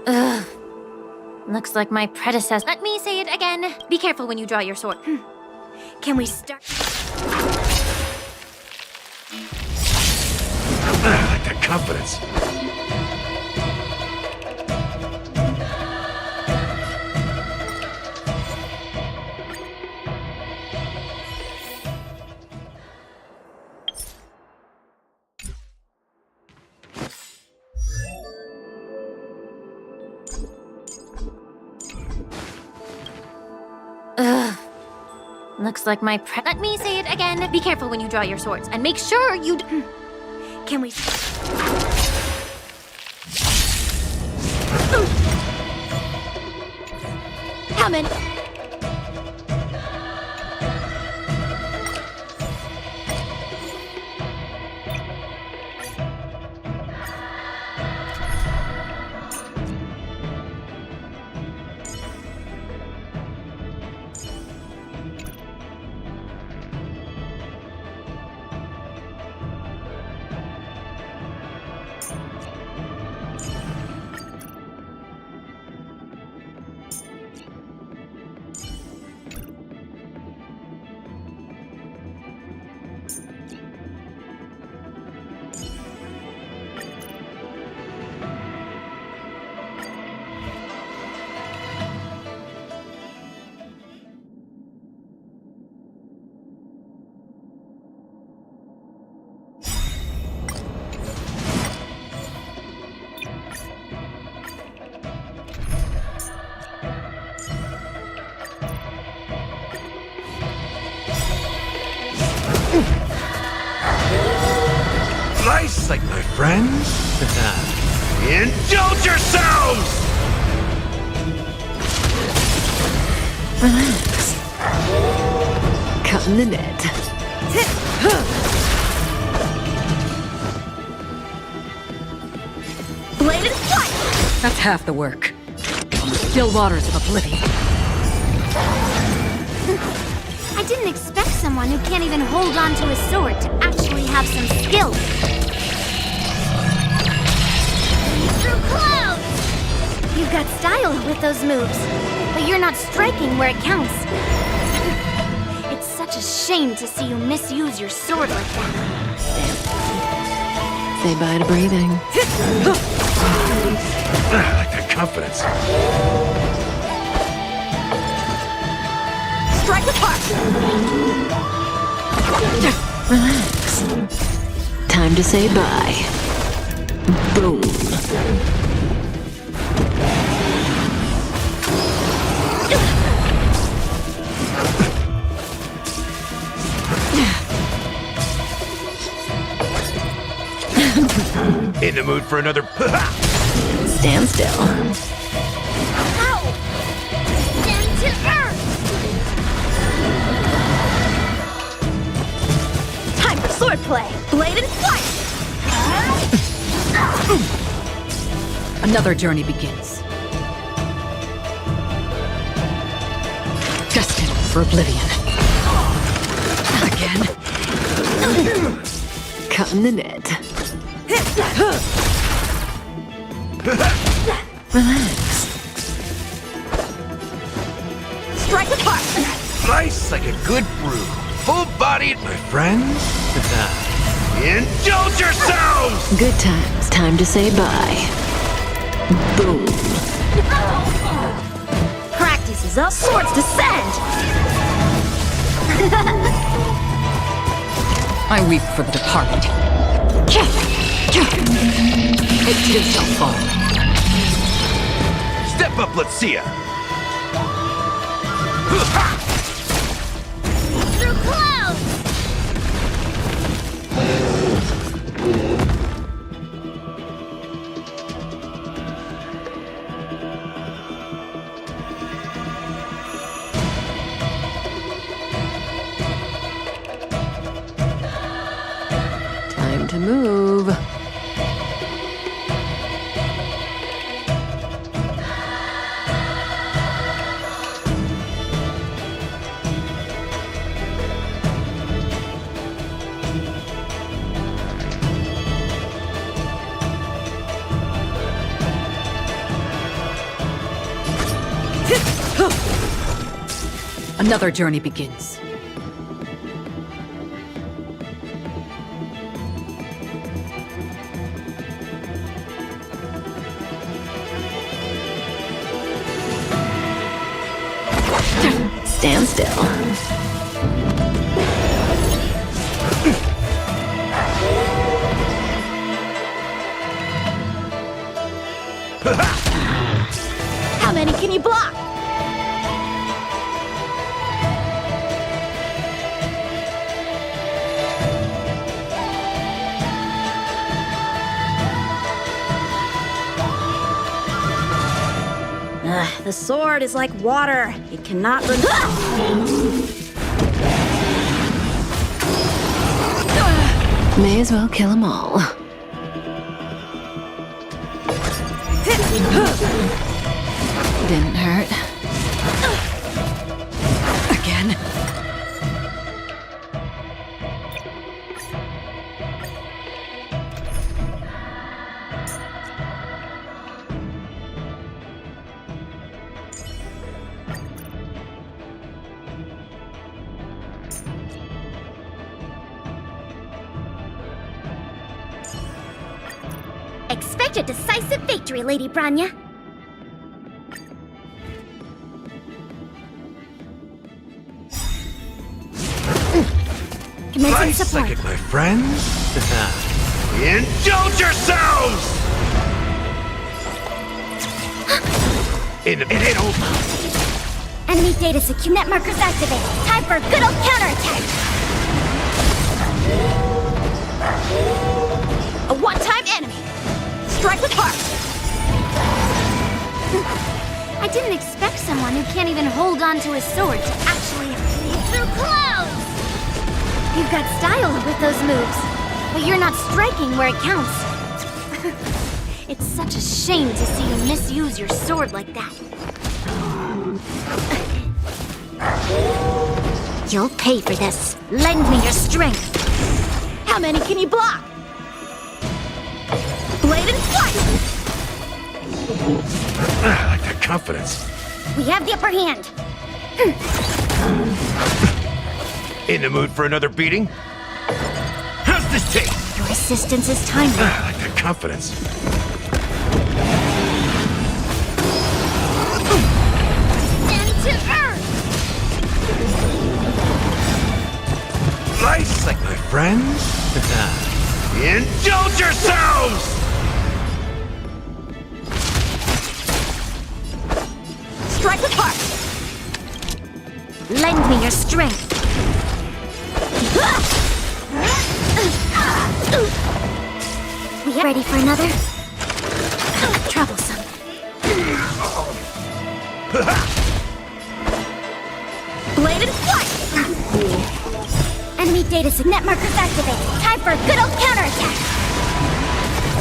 S2: Ugh. Looks like my predecessor. Let me say it again. Be careful when you draw your sword.
S15: Can we start?
S16: I like that confidence.
S2: Ugh. Looks like my Let me say it again. Be careful when you draw your swords, and make sure you
S15: Can we...
S2: Coming.
S16: Nice, like my friends? Indulge yourselves!
S17: Relax. Cutting the net.
S15: Blade and flight!
S1: That's half the work. On the still waters of oblivion.
S15: I didn't expect someone who can't even hold on to a sword to actually have some skill. Through clouds! You've got style with those moves, but you're not striking where it counts. It's such a shame to see you misuse your sword like that.
S17: Say bye to breathing.
S16: I like that confidence.
S15: Strike with heart!
S17: Relax. Time to say bye. Boom.
S16: In the mood for another
S17: Stand still.
S15: Ow! Stand to earth! Time for swordplay! Blade and flight!
S1: Another journey begins. Destined for oblivion. Again.
S17: Cutting the net. Relax.
S15: Strike with heart!
S16: Nice, like a good brew. Full-bodied, my friends. Indulge yourselves!
S17: Good times. Time to say bye. Boom.
S15: Practice is up, swords descend!
S1: I weep for the departed. It too shall fall.
S16: Step up, let's see ya.
S15: Through clouds!
S17: Time to move.
S1: Another journey begins.
S17: Stand still.
S15: How many can you block? The sword is like water. It cannot run.
S17: May as well kill them all. Didn't hurt.
S1: Again.
S15: Expect a decisive victory, Lady Branya. Commencing
S16: Nice,
S15: support.
S16: like it, my friends. Indulge yourselves! It ain't over.
S15: Enemy data secure net markers activated. Time for a good old counterattack. A one-time enemy! Strike with heart! I didn't expect someone who can't even hold on to his sword to actually leap through clouds! You've got style with those moves, but you're not striking where it counts. It's such a shame to see you misuse your sword like that. You'll pay for this. Lend me your strength. How many can you block? Blade and flight!
S16: I like that confidence.
S15: We have the upper hand.
S16: In the mood for another beating? How's this taste?
S15: Your assistance is timely.
S16: I like that confidence.
S15: Stand to earth!
S16: Slice like my friends? Indulge yourselves!
S15: Strike with heart! Lend me your strength. We ready for another? Troublesome. Blade and flight! Enemy data net markers activated. Time for a good old counterattack!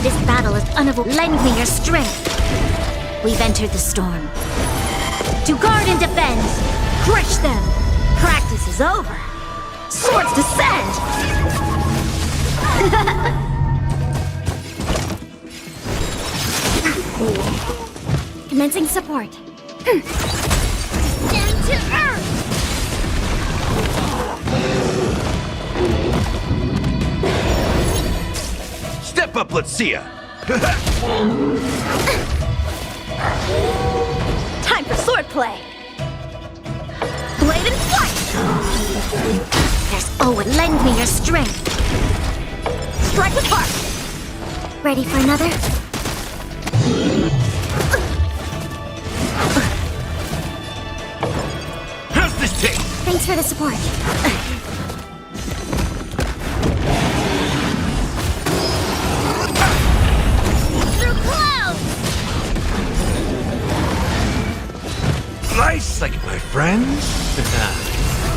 S15: This battle is unavoidable. Lend me your strength. We've entered the storm. To guard and defend! Crush them! Practice is over! Swords descend! Commencing support. Stand to earth!
S16: Step up, let's see ya!
S15: Time for swordplay! Blade and flight! There's always lend me your strength. Strike with heart! Ready for another?
S16: How's this taste?
S15: Thanks for the support. Through clouds!
S16: Slice like my friends?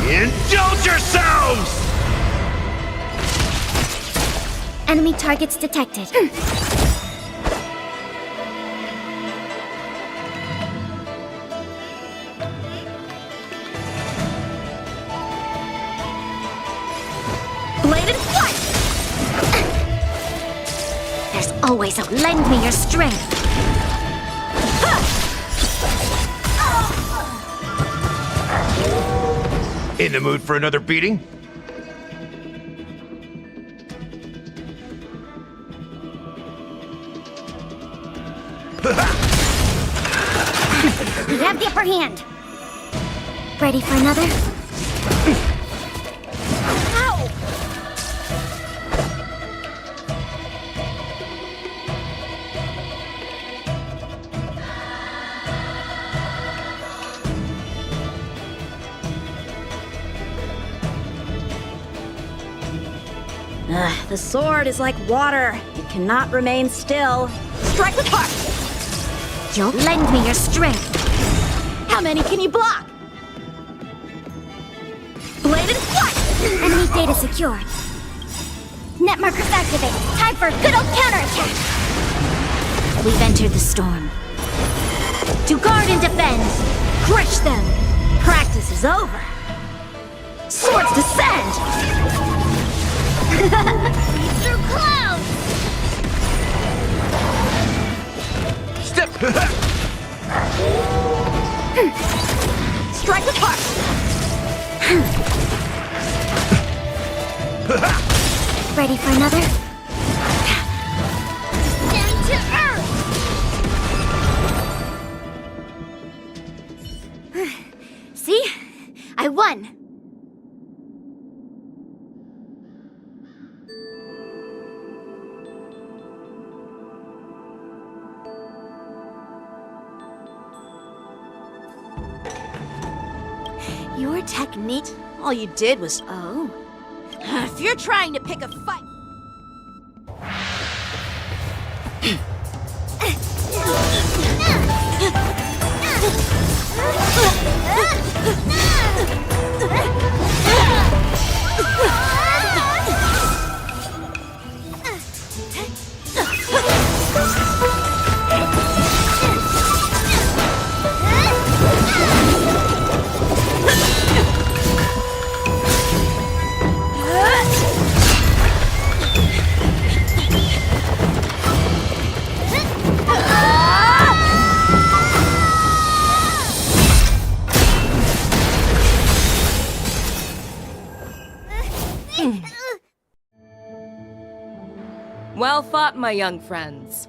S16: Indulge yourselves!
S15: Enemy targets detected. Blade and flight! There's always a lend me your strength.
S16: In the mood for another beating?
S15: We have the upper hand. Ready for another? Ow!
S8: The sword is like water. It cannot remain still.
S15: Strike with heart! You'll lend me your strength. How many can you block? Blade and flight! Enemy data secure. Net markers activated. Time for a good old counterattack! We've entered the storm. To guard and defend! Crush them! Practice is over! Swords descend! Through clouds!
S16: Step!
S15: Strike with heart! Ready for another? Stand to earth! See? I won! Your technique?
S8: All you did was...
S15: Oh.
S8: If you're trying to pick a fight...
S18: Well fought, my young friends.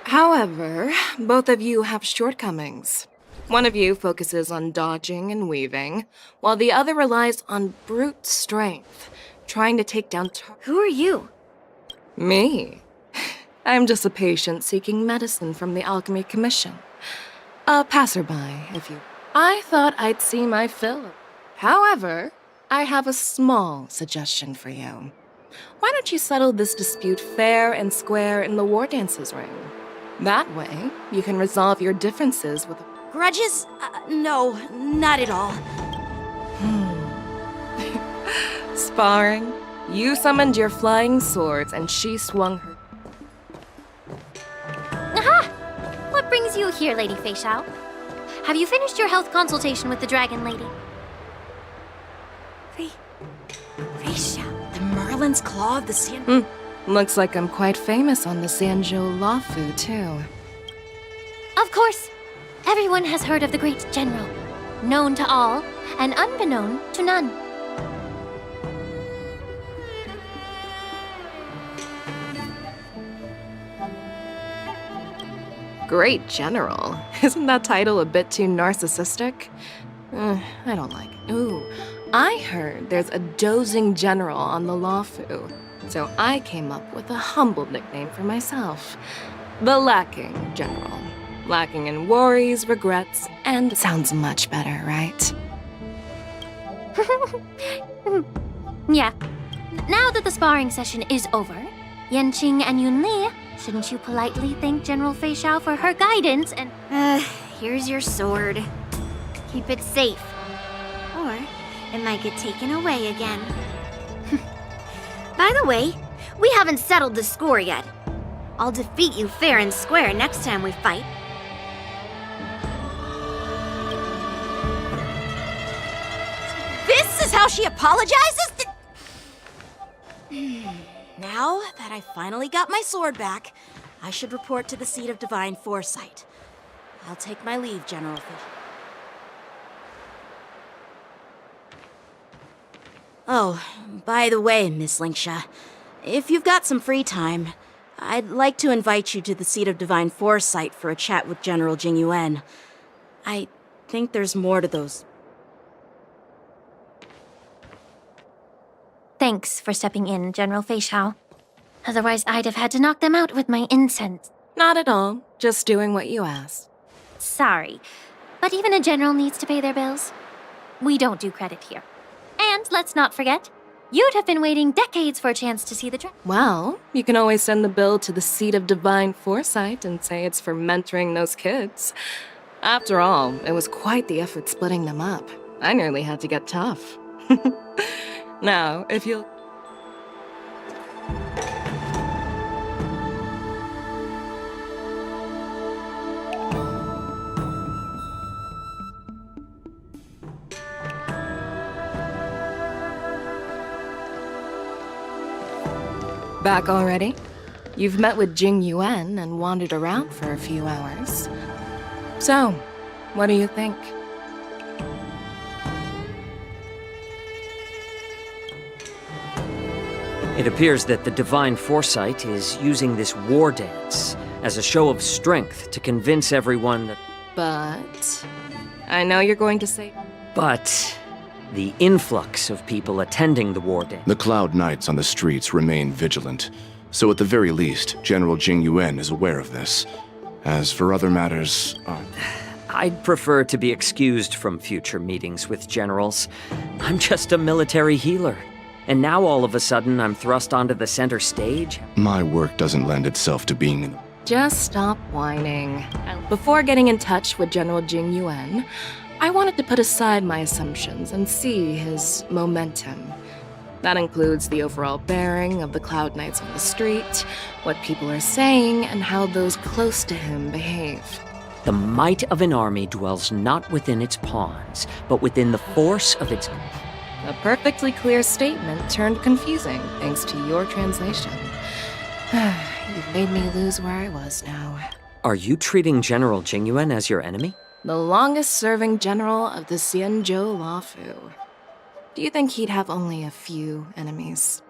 S18: However, both of you have shortcomings. One of you focuses on dodging and weaving, while the other relies on brute strength, trying to take down
S15: Who are you?
S18: Me. I'm just a patient seeking medicine from the Alchemy Commission. A passerby, if you... I thought I'd see my fill. However, I have a small suggestion for you. Why don't you settle this dispute fair and square in the War Dances ring? That way, you can resolve your differences with...
S8: Grudges? No, not at all.
S18: Sparring? You summoned your flying swords and she swung her...
S2: Aha! What brings you here, Lady Fei Xiao? Have you finished your health consultation with the Dragon Lady?
S8: Fei Xiao, the Merlin's Claw of the Xian...
S18: Looks like I'm quite famous on the Sanzhou Luofu, too.
S2: Of course! Everyone has heard of the great general. Known to all, and unbeknown to none.
S18: Great General. Isn't that title a bit too narcissistic? I don't like it. Ooh, I heard there's a dozing general on the Luofu. So I came up with a humble nickname for myself. The Lacking General. Lacking in worries, regrets, and sounds much better, right?
S2: Yeah. Now that the sparring session is over, Yanqing and Yunli, shouldn't you politely thank General Fei Xiao for her guidance and...
S15: Here's your sword. Keep it safe. Or it might get taken away again. By the way, we haven't settled the score yet. I'll defeat you fair and square next time we fight.
S8: This is how she apologizes? Now that I finally got my sword back, I should report to the seat of divine foresight. I'll take my leave, General Fish. Oh, by the way, Miss Linksha, if you've got some free time, I'd like to invite you to the seat of divine foresight for a chat with General Jing Yuan. I think there's more to those.
S2: Thanks for stepping in, General Fei Xiao. Otherwise, I'd have had to knock them out with my incense.
S18: Not at all. Just doing what you asked.
S2: Sorry, but even a general needs to pay their bills. We don't do credit here. And let's not forget, you'd have been waiting decades for a chance to see the dragon.
S18: Well, you can always send the bill to the seat of divine foresight and say it's for mentoring those kids. After all, it was quite the effort splitting them up. I nearly had to get tough. Now, if you'll... Back already? You've met with Jing Yuan and wandered around for a few hours. So, what do you think?
S11: It appears that the Divine Foresight is using this war dance as a show of strength to convince everyone that...
S18: But... I know you're going to say...
S11: But... the influx of people attending the war dance...
S12: The Cloud Knights on the streets remain vigilant, so at the very least, General Jing Yuan is aware of this. As for other matters...
S11: I'd prefer to be excused from future meetings with generals. I'm just a military healer. And now all of a sudden I'm thrust onto the center stage?
S12: My work doesn't lend itself to being in.
S18: Just stop whining. Before getting in touch with General Jing Yuan, I wanted to put aside my assumptions and see his momentum. That includes the overall bearing of the Cloud Knights on the street, what people are saying, and how those close to him behave.
S11: The might of an army dwells not within its pawns, but within the force of its...
S18: A perfectly clear statement turned confusing thanks to your translation. You've made me lose where I was now.
S11: Are you treating General Jingyuan as your enemy?
S18: The longest-serving general of the Xianzhou Luofu. Do you think he'd have only a few enemies?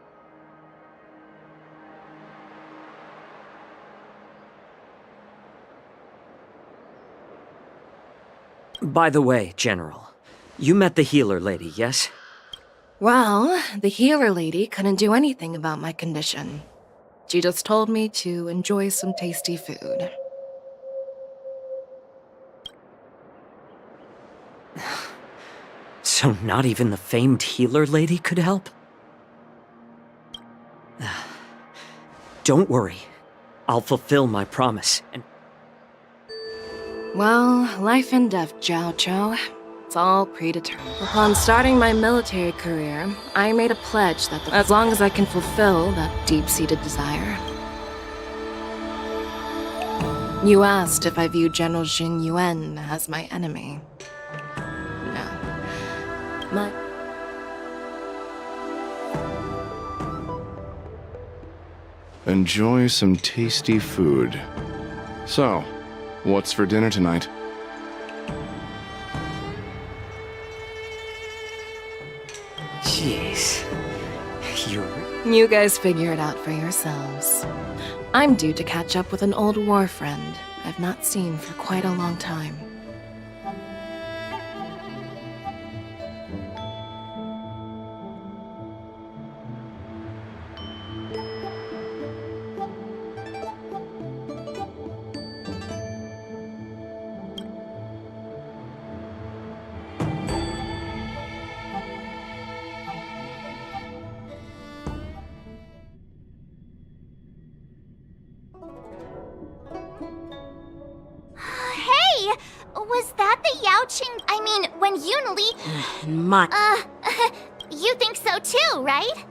S11: By the way, General, you met the healer lady, yes?
S18: Well, the healer lady couldn't do anything about my condition. She just told me to enjoy some tasty food.
S11: So not even the famed healer lady could help? Don't worry. I'll fulfill my promise, and...
S18: Well, life and death, Zhao Chou. It's all predetermined. Upon starting my military career, I made a pledge that as long as I can fulfill that deep-seated desire. You asked if I viewed General Jing Yuan as my enemy. No.
S12: Enjoy some tasty food. So, what's for dinner tonight?
S11: Jeez.
S18: You guys figure it out for yourselves. I'm due to catch up with an old war friend I've not seen for quite a long time.
S15: Hey! Was that the Yao Qing? I mean, when Yun Li... you think so too, right?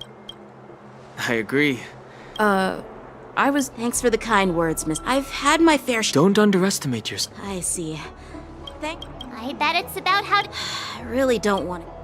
S4: I agree.
S8: I was... Thanks for the kind words, miss. I've had my fair
S4: Don't underestimate yourself.
S8: I see.
S15: I bet it's about how to...
S8: I really don't want to...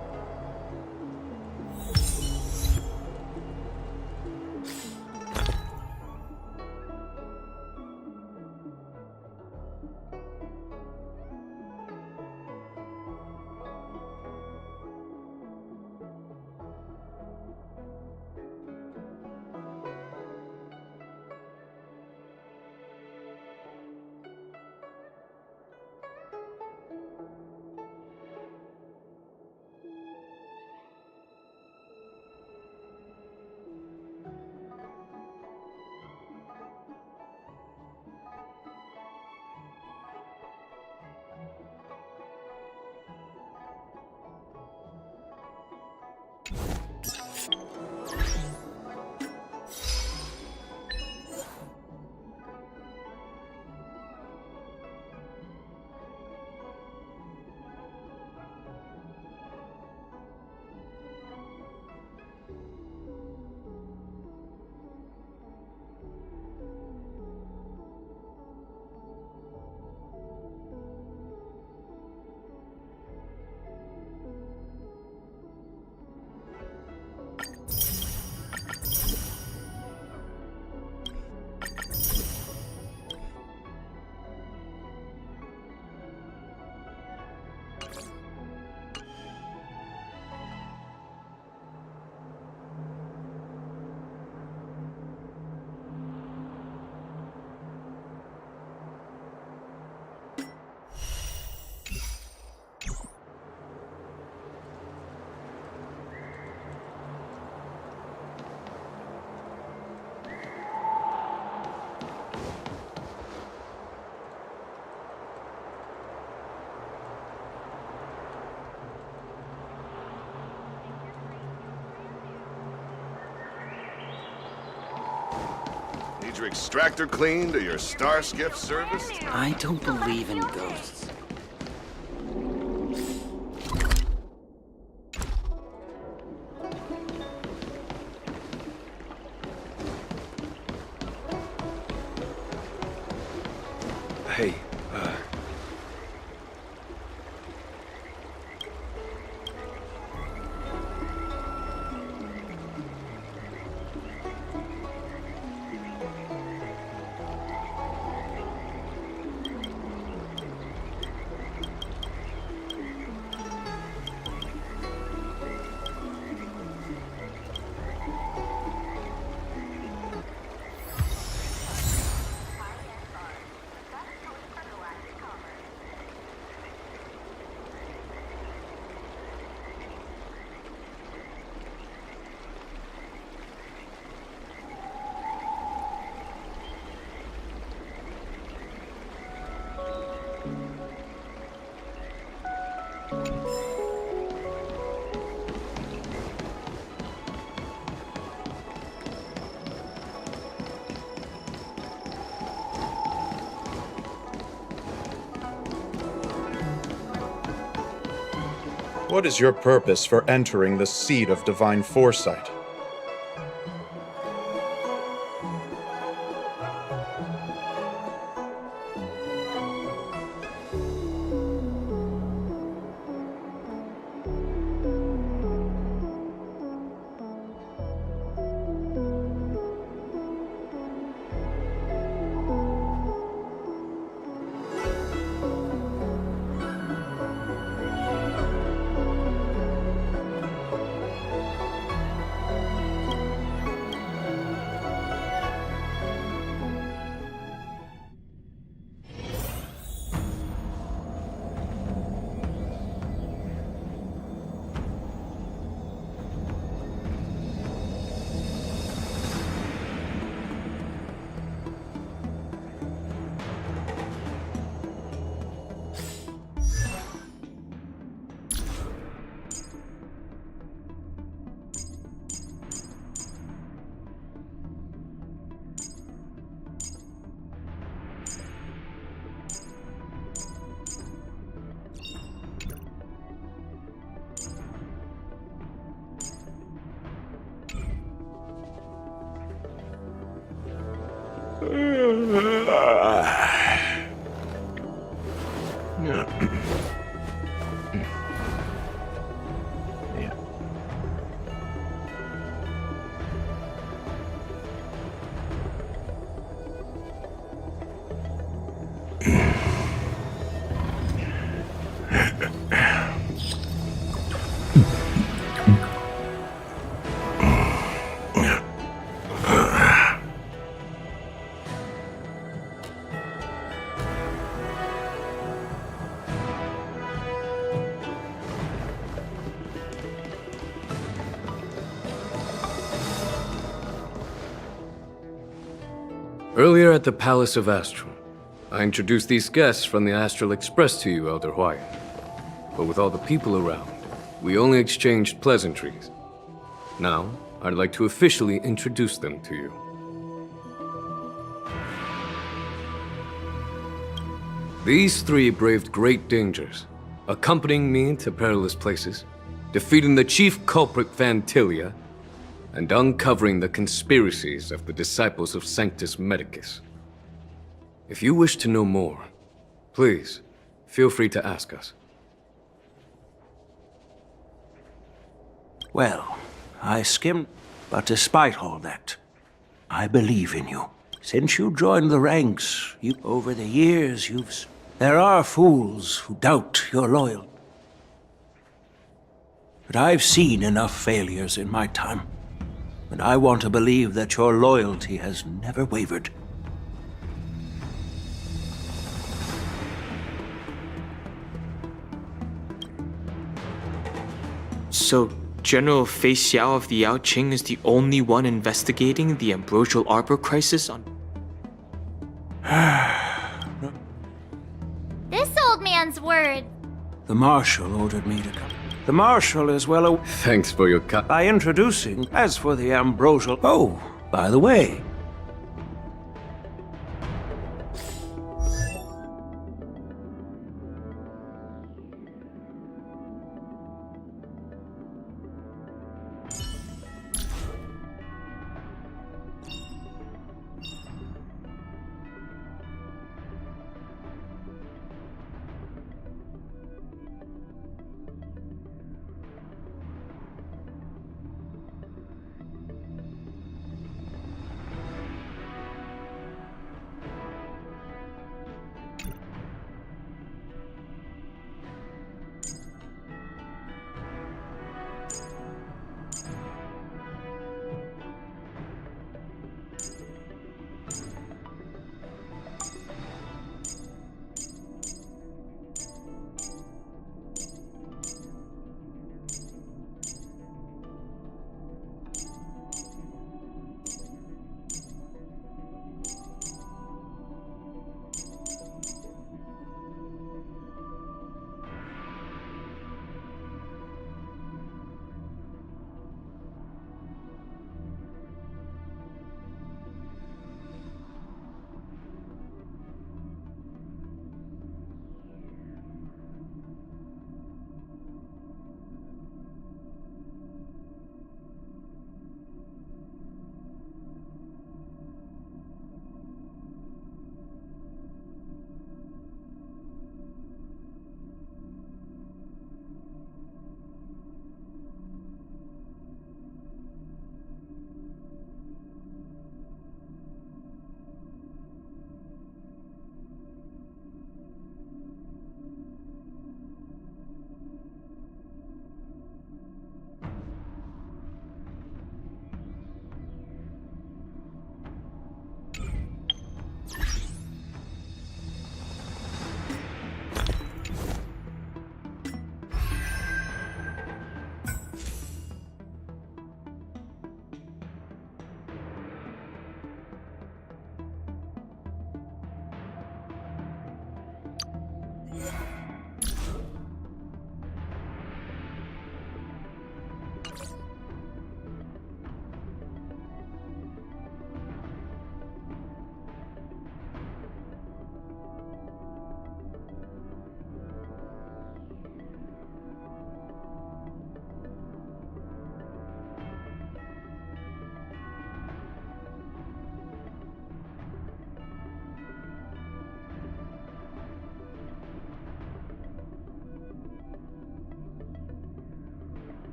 S19: Need your extractor cleaned or your star skiff serviced?
S14: I don't believe in ghosts.
S12: Hey,
S20: What is your purpose for entering the seat of divine foresight?
S3: Earlier at the Palace of Astral, I introduced these guests from the Astral Express to you, Elder Hwyan. But with all the people around, we only exchanged pleasantries. Now, I'd like to officially introduce them to you. These three braved great dangers, accompanying me to perilous places, defeating the chief culprit Vantilia, and uncovering the conspiracies of the disciples of Sanctus Medicus. If you wish to know more, please, feel free to ask us.
S5: Well, I skimmed, but despite all that, I believe in you. Since you joined the ranks, over the years, there are fools who doubt your loyalty. But I've seen enough failures in my time, and I want to believe that your loyalty has never wavered.
S4: So, General Fei Xiao of the Yao Qing is the only one investigating the Ambrosial Arbor crisis on...
S15: This old man's word.
S5: The Marshal ordered me to come. The Marshal is well aware.
S3: Thanks for your
S5: By introducing, as for the Ambrosial... Oh, by the way,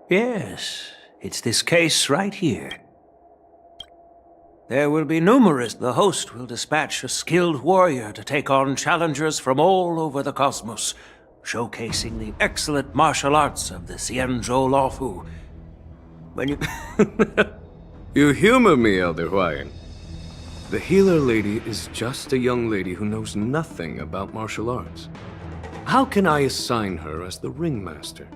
S5: Yes, it's this case right here. There will be numerous. The host will dispatch a skilled warrior to take on challengers from all over the cosmos, showcasing the excellent martial arts of the Xianzhou Luofu. When you...
S3: You humor me, Elder Huayan. The healer lady is just a young lady who knows nothing about martial arts. How can I assign her as the ringmaster?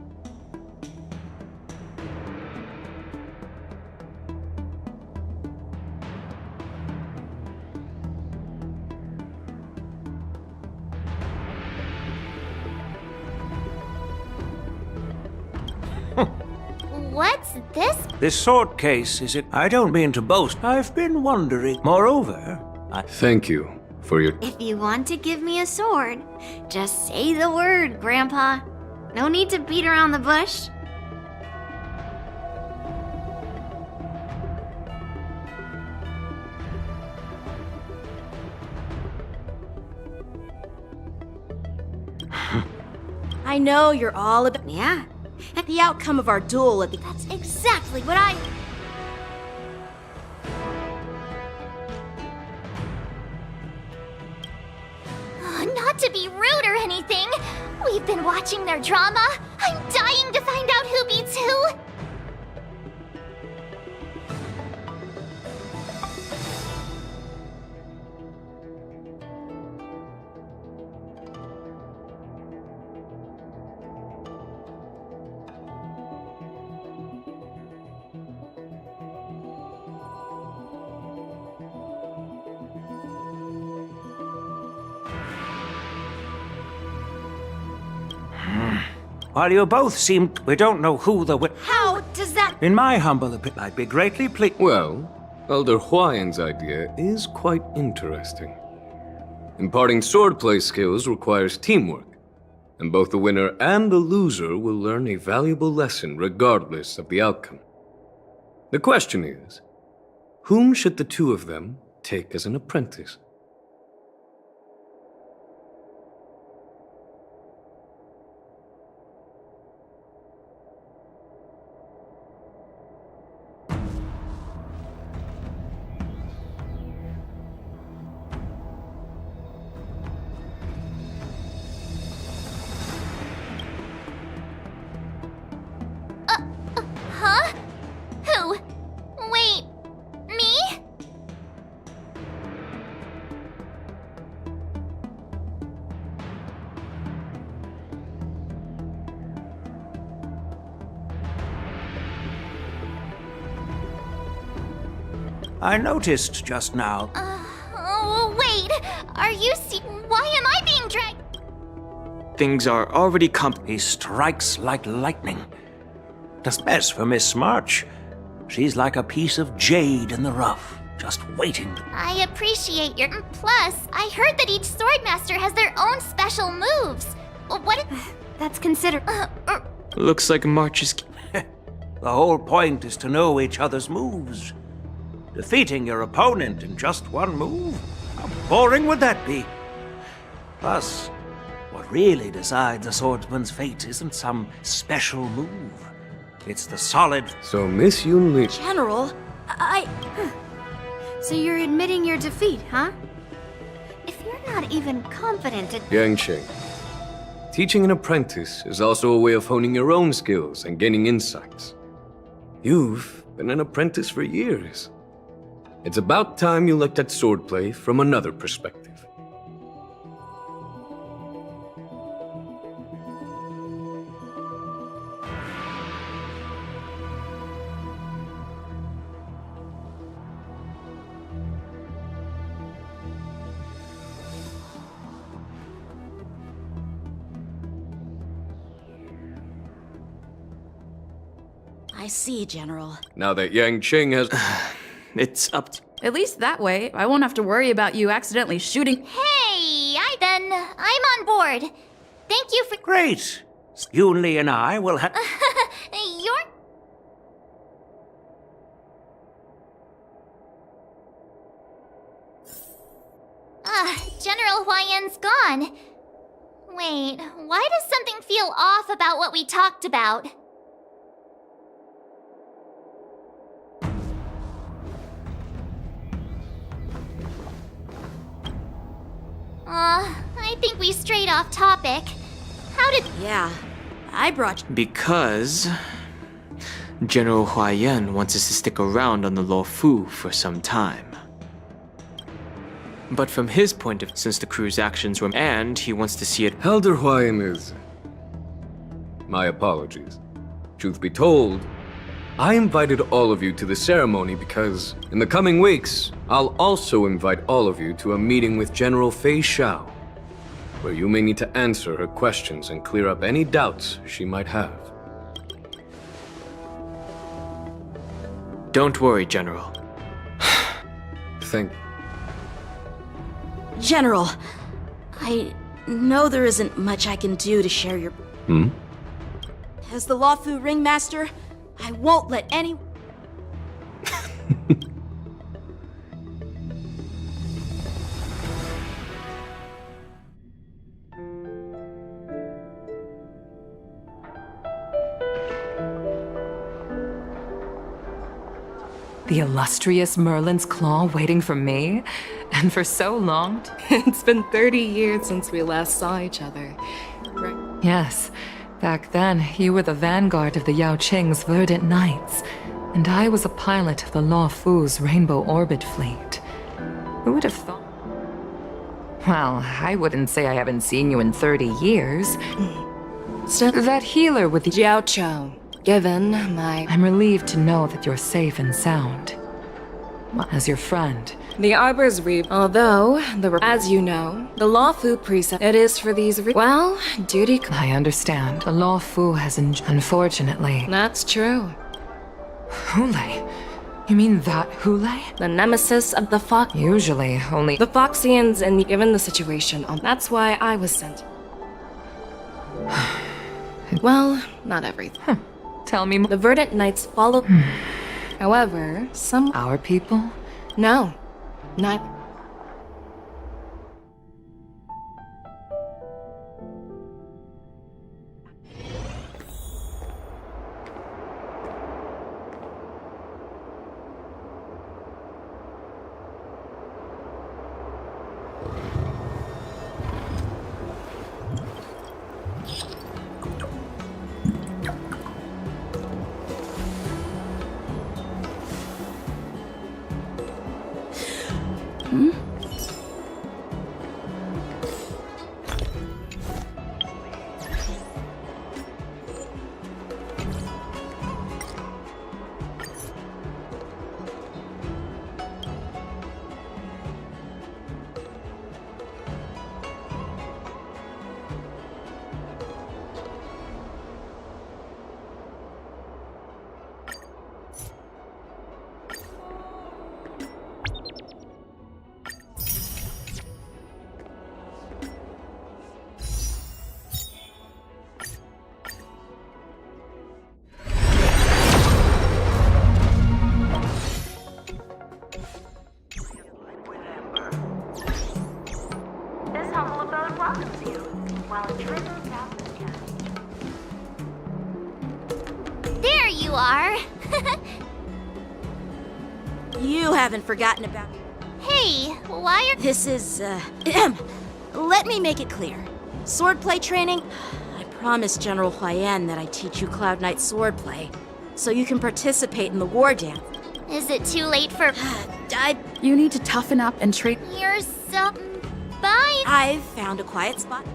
S15: What's this?
S5: This sword case, is it? I don't mean to boast. I've been wondering. Moreover,
S3: Thank you for your...
S15: If you want to give me a sword, just say the word, Grandpa. No need to beat around the bush.
S8: I know you're all about... Yeah. At the outcome of our duel at the...
S15: That's exactly what I... Not to be rude or anything. We've been watching their drama. I'm dying to find out who beats who.
S5: while you both seem... We don't know who the...
S15: How does that...
S5: In my humble opinion, I'd be greatly pleased...
S3: Well, Elder Huayan's idea is quite interesting. Imparting swordplay skills requires teamwork, and both the winner and the loser will learn a valuable lesson regardless of the outcome. The question is, whom should the two of them take as an apprentice?
S15: Huh? Who? Wait, me?
S5: I noticed just now.
S15: Oh, wait. Are you Why am I being dragged?
S4: Things are already
S5: He strikes like lightning. Doesn't mess for Miss March. She's like a piece of jade in the rough, just waiting.
S15: I appreciate your... Plus, I heard that each swordmaster has their own special moves. What if... That's considered...
S4: Looks like March is...
S5: The whole point is to know each other's moves. Defeating your opponent in just one move? How boring would that be? Plus, what really decides a swordsman's fate isn't some special move. It's the solid...
S3: So Miss Yunli...
S15: General, So you're admitting your defeat, huh? If you're not even confident in...
S3: Yangqing. Teaching an apprentice is also a way of honing your own skills and gaining insights. You've been an apprentice for years. It's about time you looked at swordplay from another perspective.
S8: I see, General.
S3: Now that Yangqing has...
S4: It's up to...
S6: At least that way, I won't have to worry about you accidentally shooting.
S15: Hey, I'm on board. Thank you for...
S5: Great! Yunli and I will have...
S15: You're... General Huayan's gone. Wait, why does something feel off about what we talked about? I think we strayed off topic. How did...
S8: Yeah, I brought...
S4: Because General Huaiyan wants us to stick around on the Luofu for some time. But from his point of view, since the crew's actions were... And he wants to see it...
S3: Elder Huaiyan is... My apologies. Truth be told, I invited all of you to the ceremony because, in the coming weeks, I'll also invite all of you to a meeting with General Fei Xiao, where you may need to answer her questions and clear up any doubts she might have.
S4: Don't worry, General.
S3: Thank...
S8: General, I know there isn't much I can do to share your... As the Luofu Ringmaster, I won't let any...
S1: The illustrious Merlin's Claw waiting for me? And for so long?
S18: It's been 30 years since we last saw each other. Right.
S1: Yes. Back then, you were the vanguard of the Yao Qing's Verdant Knights, and I was a pilot of the Luofu's Rainbow Orbit Fleet. Who would have thought? Well, I wouldn't say I haven't seen you in 30 years. That healer with the
S18: Jiao Chou. Given my...
S1: I'm relieved to know that you're safe and sound. As your friend.
S18: The Arbor's although, as you know, the Luofu precept, it is for these well, duty...
S1: I understand. The Luofu has unfortunately...
S18: That's true.
S1: Hule? You mean that Hule?
S18: The nemesis of the Fox...
S1: Usually, only...
S18: The Foxians, and given the situation, that's why I was sent. Well, not everything.
S1: Tell me more.
S18: The Verdant Knights follow... However, some...
S1: Our people?
S18: No. Not...
S15: There you are!
S8: You haven't forgotten about...
S15: Hey, why are...
S8: This is, Let me make it clear. Swordplay training? I promised General Huaiyan that I'd teach you Cloud Knight swordplay, so you can participate in the war dance.
S15: Is it too late for...
S6: You need to toughen up and train...
S15: Here's some... Bye!
S8: I've found a quiet spot.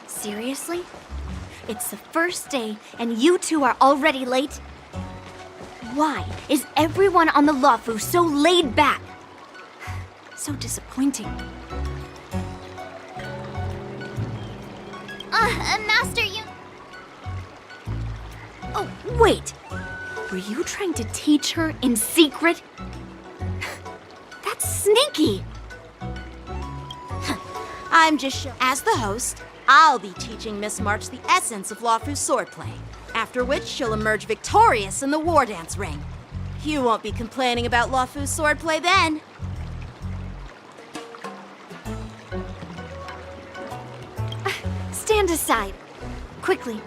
S15: Seriously? It's the first day, and you two are already late? Why is everyone on the Luofu so laid back? So disappointing. Master, you... Oh, wait! Were you trying to teach her in secret? That's sneaky!
S8: I'm just as the host, I'll be teaching Miss March the essence of Luofu swordplay, after which she'll emerge victorious in the war dance ring. You won't be complaining about Luofu swordplay then.
S15: Stand aside. Quickly.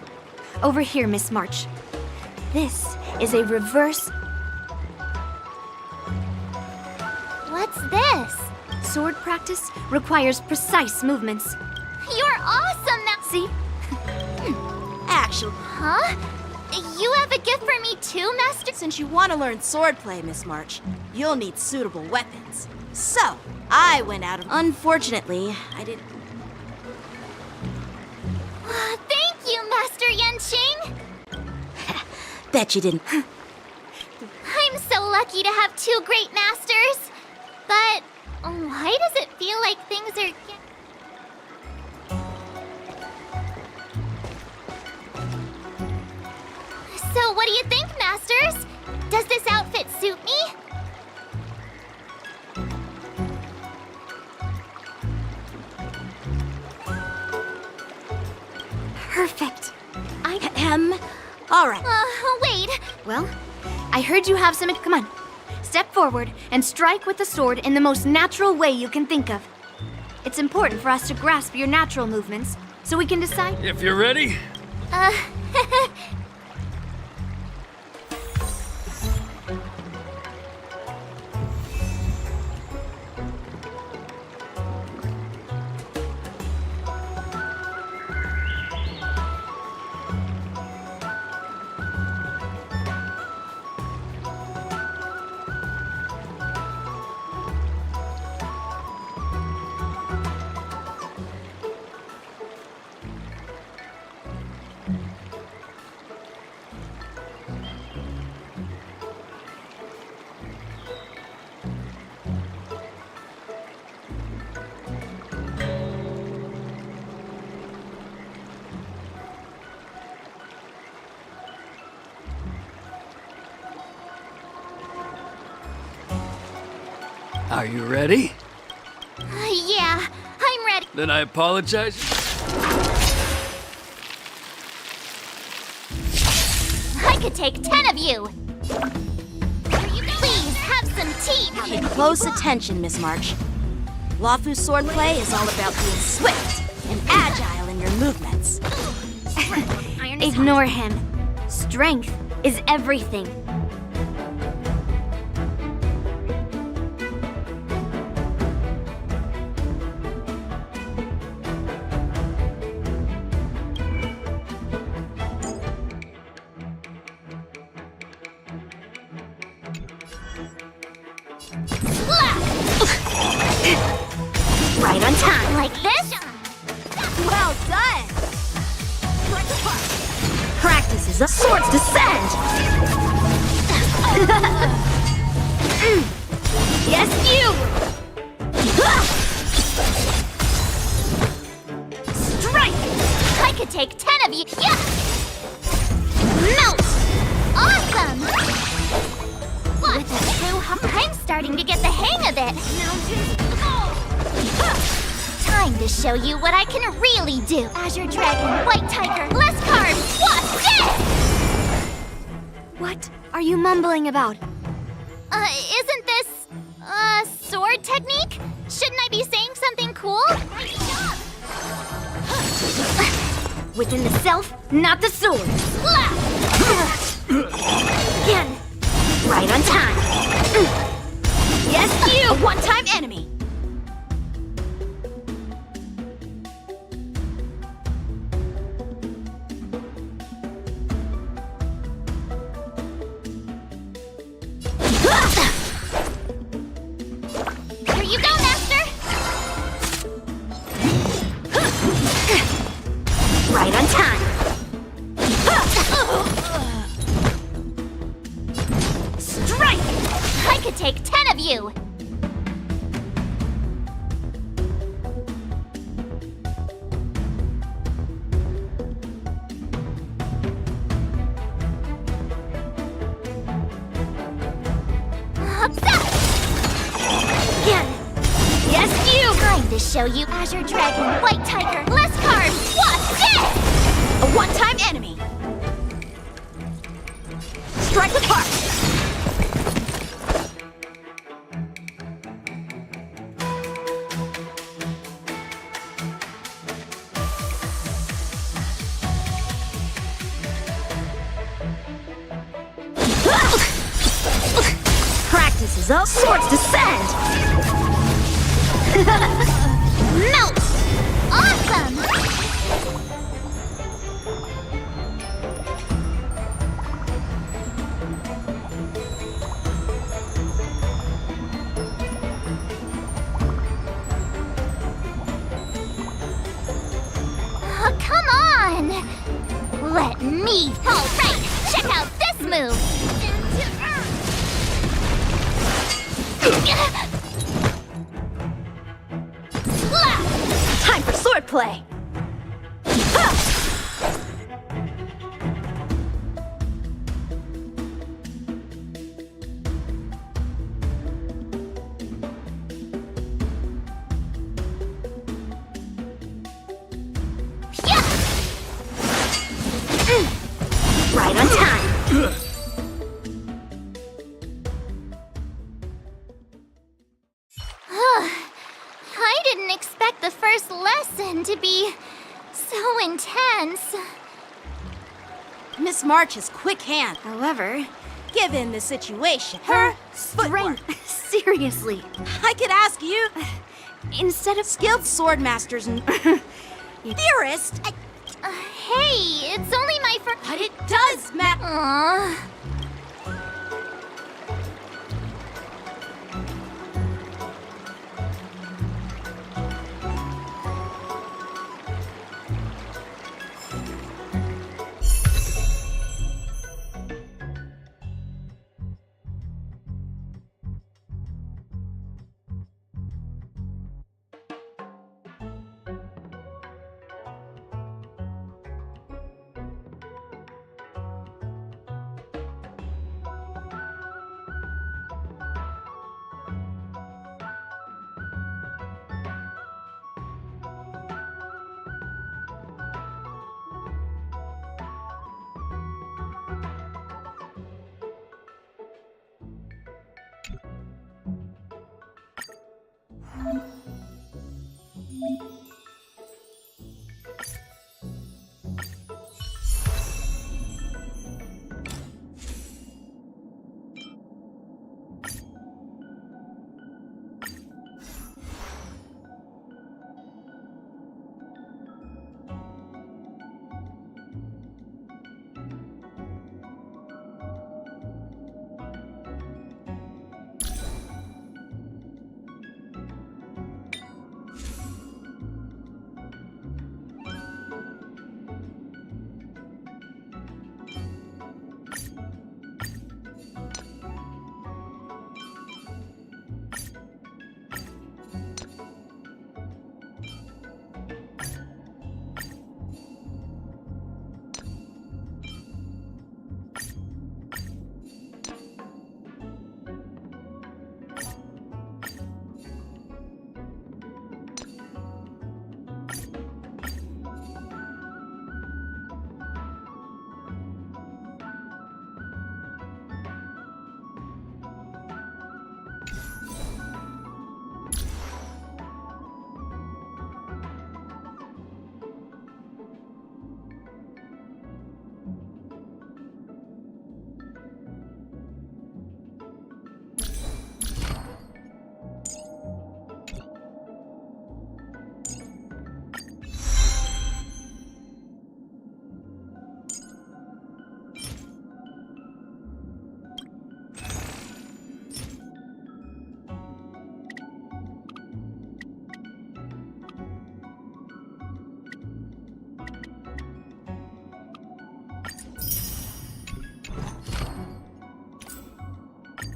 S15: Over here, Miss March. This is a reverse...
S2: What's this?
S15: Sword practice requires precise movements.
S2: You're awesome now.
S15: See? Actually...
S2: Huh? You have a gift for me too, Master?
S8: Since you want to learn swordplay, Miss March, you'll need suitable weapons. So, I went out of... Unfortunately, I didn't...
S2: Thank you, Master Yanqing!
S8: Bet you didn't.
S2: I'm so lucky to have two great masters. But why does it feel like things are... So what do you think, Masters? Does this outfit suit me?
S15: Perfect.
S8: All right.
S2: Wait.
S15: Well, I heard you have some... Come on. Step forward and strike with the sword in the most natural way you can think of. It's important for us to grasp your natural movements, so we can decide...
S9: If you're ready. Are you ready?
S2: Yeah, I'm ready.
S9: Then I apologize.
S2: I could take 10 of you. Please have some tea.
S8: Pay close attention, Miss March. Luofu's swordplay is all about being swift and agile in your movements.
S15: Ignore him. Strength is everything.
S2: Right on time. Like this?
S8: Well done! Practice is a sword's descent!
S2: Yes, you! Strike! I could take 10 of you. Yeah! Melt! Awesome! What? I'm starting to get the hang of it. Time to show you what I can really do. Azure Dragon, White Tiger, less cards. What's this?
S15: What are you mumbling about?
S2: Isn't this sword technique? Shouldn't I be saying something cool?
S15: Within the self, not the sword.
S2: Again.
S15: Right on time.
S2: Yes, you!
S15: A one-time enemy.
S2: Here you go, Master!
S15: Right on time.
S2: Strike! I could take 10 of you! Again! Yes, you! Time to show you Azure Dragon, White Tiger, less cards! What's this?
S15: A one-time enemy. Strike the card. This is all swords descend! Melt! Awesome! Oh, come on! Let me... Alright, check out this move! Time for swordplay! Right on time! I didn't expect the first lesson to be so intense.
S8: Miss March has quick hand. However, given the situation, her
S15: strength. Seriously.
S8: I could ask you.
S15: Instead of
S8: skilled sword masters and theorist.
S15: Hey, it's only my first.
S8: But it does matter.
S15: Aww.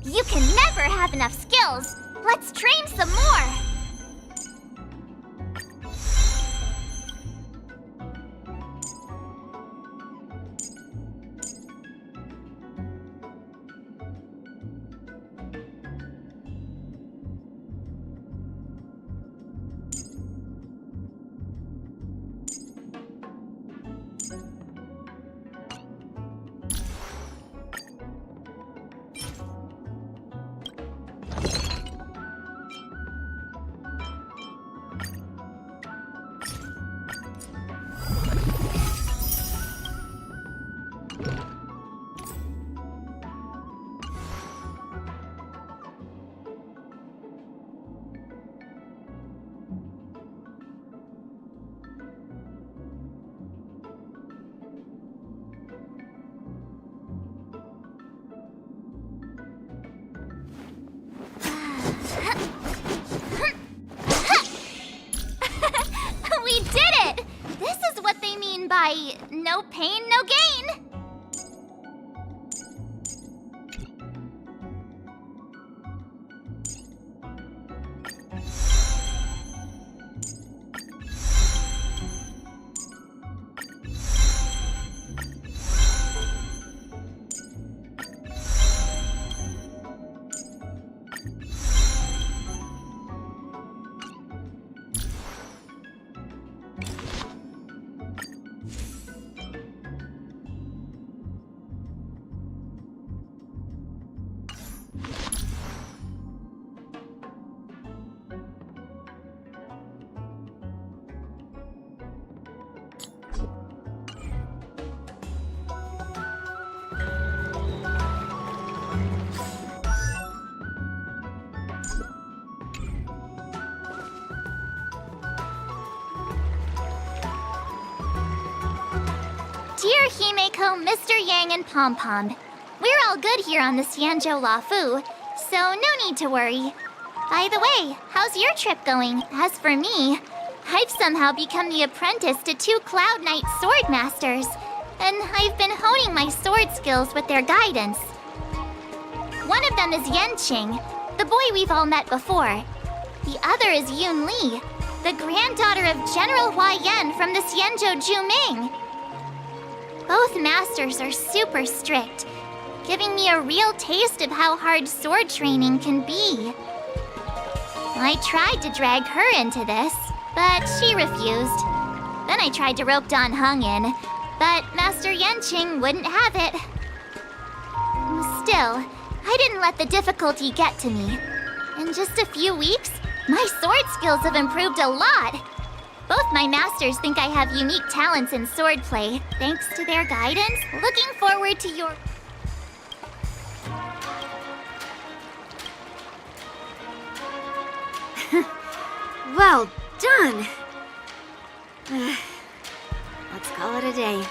S15: You can never have enough skills. Let's train some more. No pain, no gain! Dear Himeko, Mr. Yang, and Pom Pom, we're all good here on the Xianzhou Luofu, so no need to worry. By the way, how's your trip going? As for me, I've somehow become the apprentice to 2 Cloud Knight sword masters, and I've been honing my sword skills with their guidance. One of them is Yanqing, the boy we've all met before. The other is Yun Li, the granddaughter of General Hua Yan from the Xianzhou Juming. Both masters are super strict, giving me a real taste of how hard sword training can be. I tried to drag her into this, but she refused. Then I tried to rope Dan Heng in, but Master Yanqing wouldn't have it. Still, I didn't let the difficulty get to me. In just a few weeks, my sword skills have improved a lot. Both my masters think I have unique talents in swordplay, thanks to their guidance. Looking forward to your... Well done! Let's call it a day.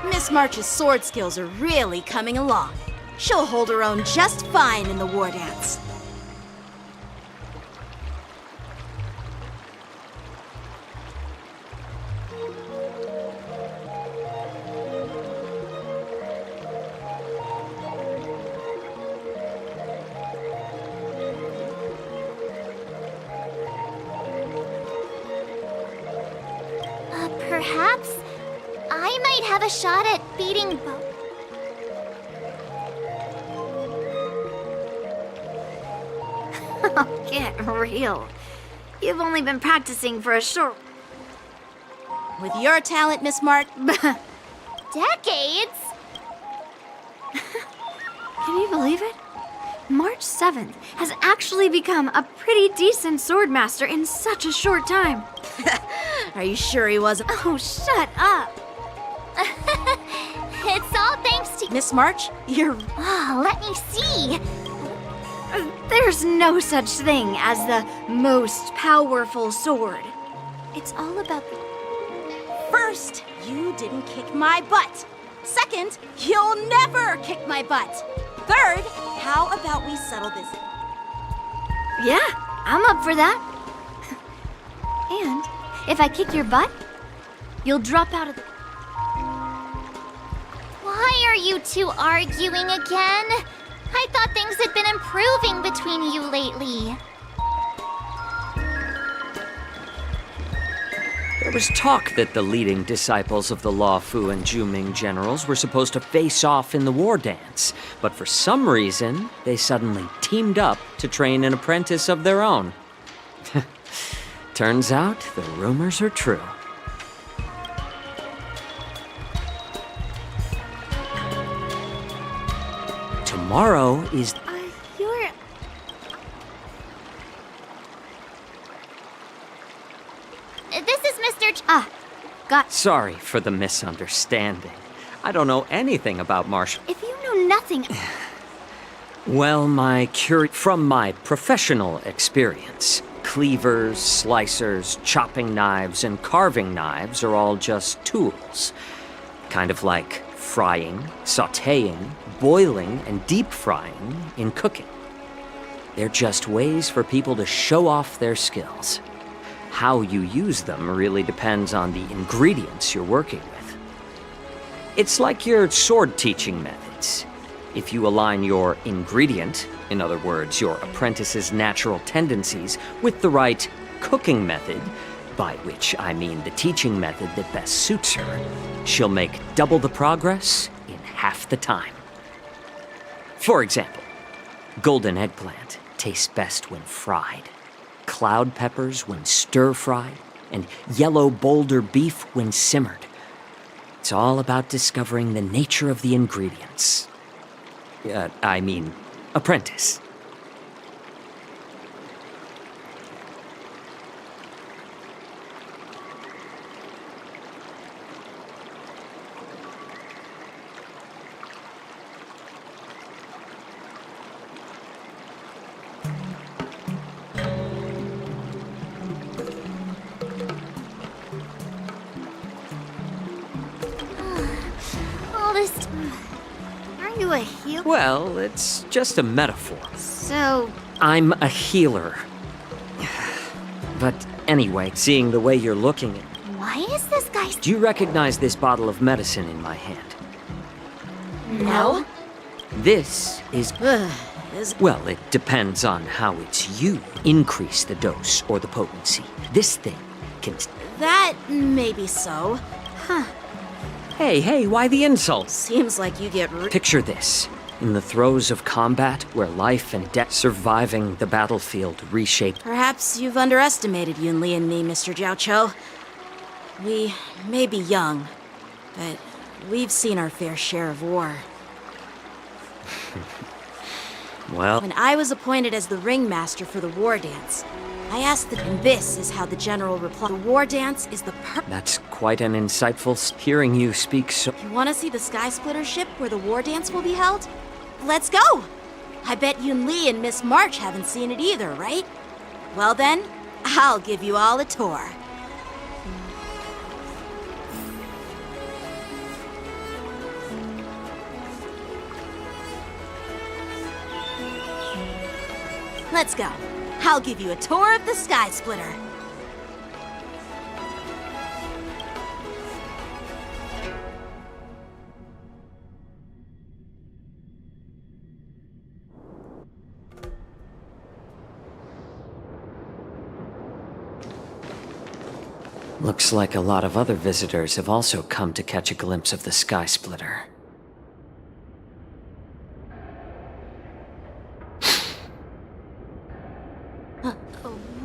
S8: Miss March's sword skills are really coming along. She'll hold her own just fine in the war dance.
S15: Perhaps I might have a shot at beating Get real. You've only been practicing for a short...
S8: With your talent, Miss March...
S15: Decades? Can you believe it? March 7th has actually become a pretty decent swordmaster in such a short time.
S8: Are you sure he wasn't?
S15: Oh, shut up. It's all thanks to...
S8: Miss March, you're...
S15: Oh, let me see. There's no such thing as the most powerful sword. It's all about the...
S8: First, you didn't kick my butt. Second, you'll never kick my butt. Third, how about we settle this?
S15: Yeah, I'm up for that. And if I kick your butt, you'll drop out of the... Why are you two arguing again? I thought things had been improving between you lately.
S11: There was talk that the leading disciples of the Luofu and Juming generals were supposed to face off in the war dance, but for some reason, they suddenly teamed up to train an apprentice of their own. Turns out, the rumors are true. Tomorrow is...
S15: You're... This is Mr. Got...
S11: Sorry for the misunderstanding. I don't know anything about martial...
S15: If you know nothing...
S11: Well, from my professional experience, cleavers, slicers, chopping knives, and carving knives are all just tools. Kind of like frying, sautéing, boiling, and deep frying in cooking. They're just ways for people to show off their skills. How you use them really depends on the ingredients you're working with. It's like your sword teaching methods. If you align your ingredient, in other words, your apprentice's natural tendencies, with the right cooking method, by which I mean the teaching method that best suits her, she'll make double the progress in half the time. For example, golden eggplant tastes best when fried, cloud peppers when stir-fried, and yellow boulder beef when simmered. It's all about discovering the nature of the ingredients. Apprentice.
S15: All this... Are you a healer?
S11: Well, it's just a metaphor.
S15: So...
S11: I'm a healer. But anyway, seeing the way you're looking at...
S15: Why is this guy...
S11: Do you recognize this bottle of medicine in my hand?
S15: No?
S11: This is... Well, it depends on how it's you. Increase the dose or the potency. This thing can...
S8: That may be so. Huh.
S11: Hey, why the insult?
S8: Seems like you get...
S11: Picture this. In the throes of combat, where life and death surviving the battlefield reshaped...
S8: Perhaps you've underestimated Yunli and me, Mr. Jiaoqiu. We may be young, but we've seen our fair share of war.
S11: Well...
S8: When I was appointed as the ringmaster for the war dance, I asked that, and this is how the general replied. The war dance is the
S11: That's quite an insightful... Hearing you speak so...
S8: You want to see the Sky Splitter ship where the war dance will be held? Let's go! I bet Yunli and Miss March haven't seen it either, right? Well then, I'll give you all a tour. Let's go. I'll give you a tour of the Sky Splitter.
S11: Looks like a lot of other visitors have also come to catch a glimpse of the Sky Splitter.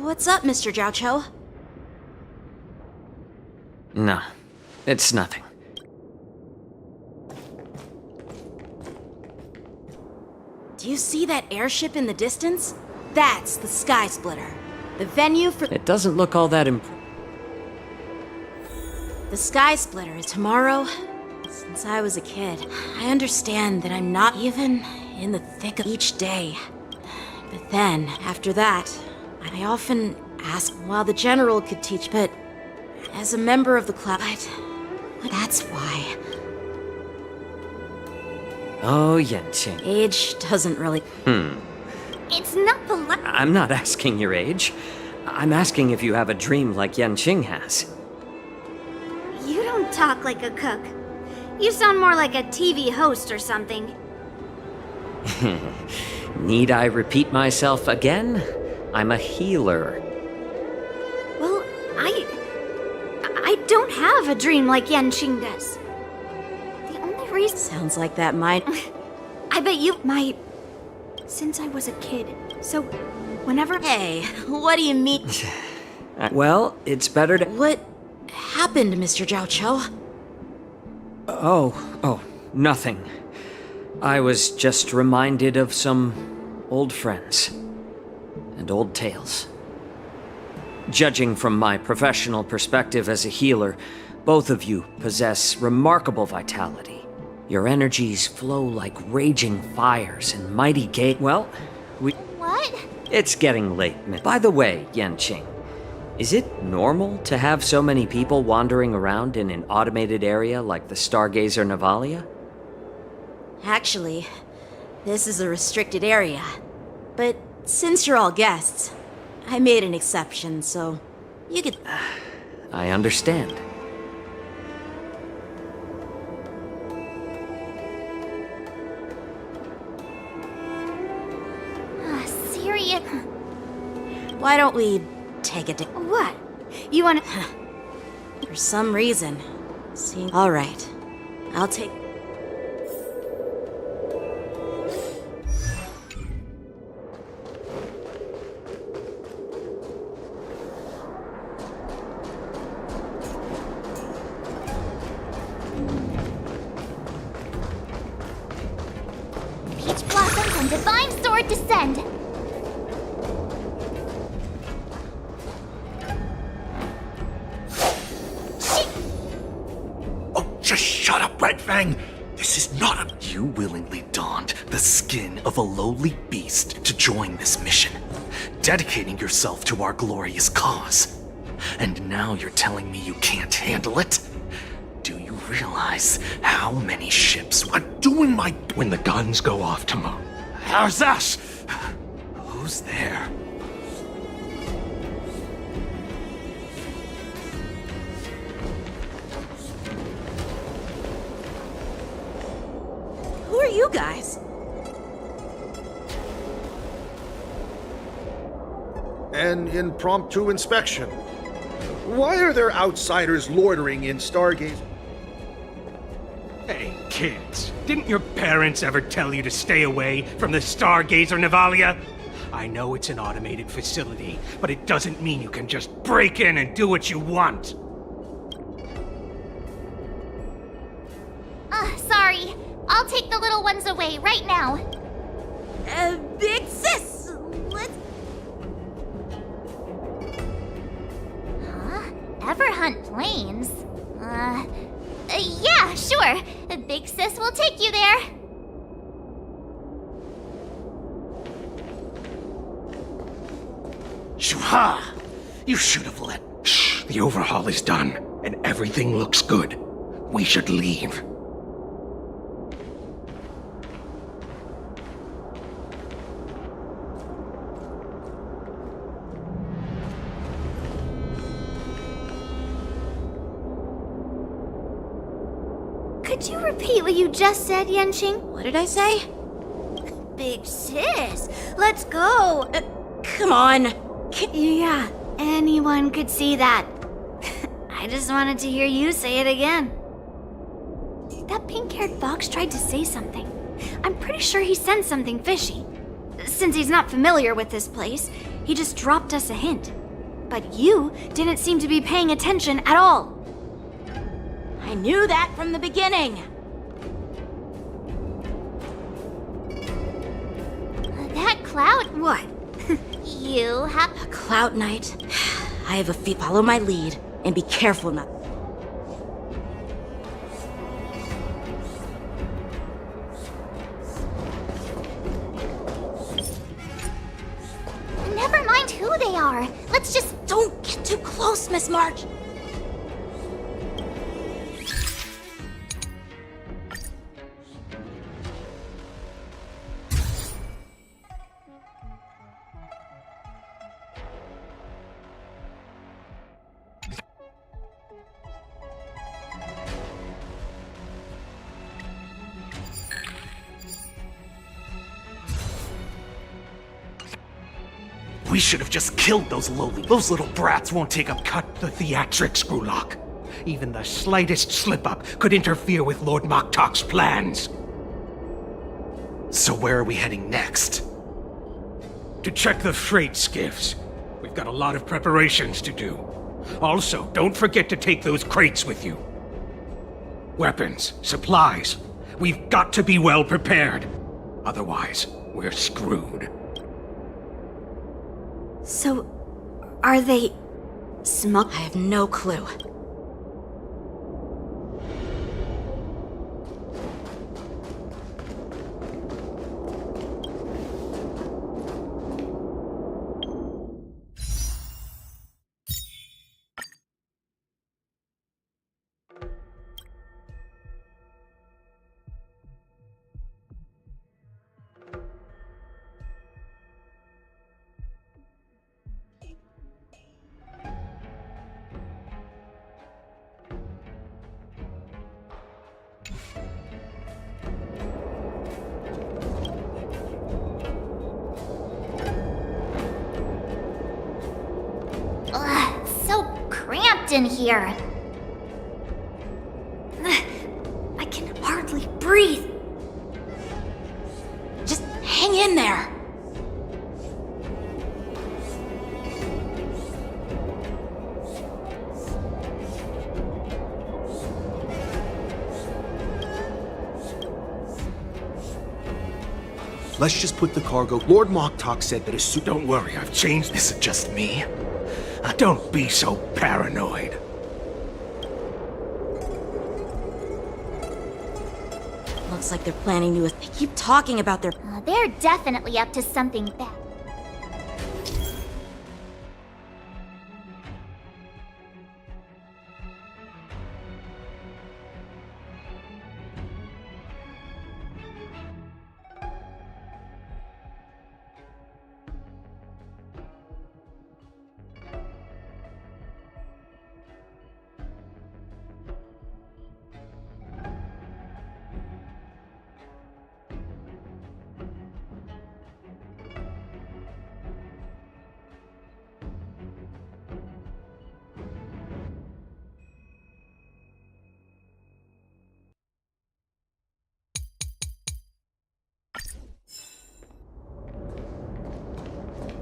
S8: What's up, Mr. Jiaoqiu?
S11: No, it's nothing.
S8: Do you see that airship in the distance? That's the Sky Splitter. The venue for...
S11: It doesn't look all that
S8: The Sky Splitter is tomorrow. Since I was a kid, I understand that I'm not even in the thick of each day. But then, after that, I often ask, while the general could teach, but as a member of the club, that's why.
S11: Oh, Yanqing.
S8: Age doesn't really...
S15: It's not polite.
S11: I'm not asking your age. I'm asking if you have a dream like Yanqing has.
S15: You don't talk like a cook. You sound more like a TV host or something.
S11: Need I repeat myself again? I'm a healer.
S15: Well, I don't have a dream like Yanqing does. The only reason...
S8: Sounds like that might...
S15: I bet you might... Since I was a kid, so whenever...
S8: Hey, what do you mean?
S11: Well, it's better to...
S8: What happened, Mr. Jiaoqiu?
S11: Oh, nothing. I was just reminded of some old friends and old tales. Judging from my professional perspective as a healer, both of you possess remarkable vitality. Your energies flow like raging fires and mighty gate. Well,
S15: What?
S11: It's getting late. By the way, Yanqing, is it normal to have so many people wandering around in an automated area like the Stargazer Navalia?
S8: Actually, this is a restricted area. But Since you're all guests, I made an exception, so you could...
S11: I understand.
S15: Serious?
S8: Why don't we take it to...
S15: What? You wanna...
S8: For some reason. See... All right. I'll take...
S15: Peach blossoms and divine sword descend!
S21: Just shut up, Red Fang! This is not a... You willingly donned the skin of a lowly beast to join this mission, dedicating yourself to our glorious cause. And now you're telling me you can't handle it? Do you realize how many ships... I'm doing my... When the guns go off tomorrow... How's that? Who's there?
S8: Who are you guys?
S22: An impromptu inspection. Why are there outsiders loitering in Stargaze?
S23: Hey, kids, didn't your parents ever tell you to stay away from the Stargazer, Navalia? I know it's an automated facility, but it doesn't mean you can just break in and do what you want.
S15: Sorry. I'll take the little ones away right now.
S8: Big sis! Let's...
S15: Huh? Ever hunt planes? Yeah, sure. Big sis will take you there.
S21: Shuha! You should have let... Shh, the overhaul is done, and everything looks good. We should leave.
S15: Could you repeat what you just said, Yanqing?
S8: What did I say?
S15: Big sis, let's go.
S8: Come on.
S15: Yeah, anyone could see that. I just wanted to hear you say it again. That pink-haired fox tried to say something. I'm pretty sure he sensed something fishy. Since he's not familiar with this place, he just dropped us a hint. But you didn't seem to be paying attention at all.
S8: I knew that from the beginning.
S15: That cloud? What? You have...
S8: A cloud knight. I have a feat. Follow my lead and be careful not...
S15: Never mind who they are. Let's just...
S8: Don't get too close, Miss March.
S21: We should have just killed those lowly... Those little brats won't take up cut the theatrics, Grulok. Even the slightest slip-up could interfere with Lord Moktok's plans. So where are we heading next?
S23: To check the freight skiffs. We've got a lot of preparations to do. Also, don't forget to take those crates with you. Weapons, supplies. We've got to be well prepared. Otherwise, we're screwed.
S15: So, are they...
S8: I have no clue.
S15: trapped in here. I can hardly breathe.
S8: Just hang in there.
S9: Let's just put the cargo. Lord Moktok said that his suit.
S23: Don't worry, I've changed. Is it just me? Don't be so paranoid.
S8: Looks like they're planning to. They keep talking about their.
S15: They're definitely up to something bad.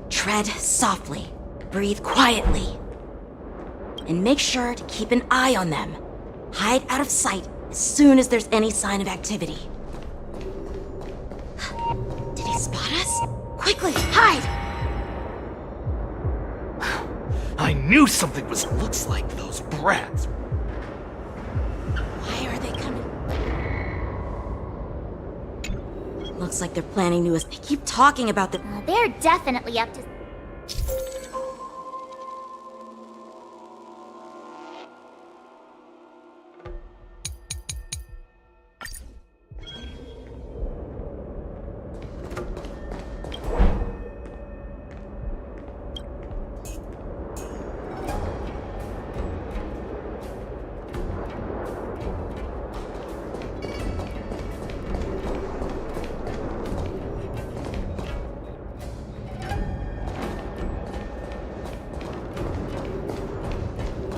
S8: Tread softly, breathe quietly, and make sure to keep an eye on them. Hide out of sight as soon as there's any sign of activity. Did he spot us? Quickly, hide!
S21: I knew something was. Looks like those brats.
S8: Why are they coming? Looks like they're planning to. They keep talking about the.
S15: They're definitely up to.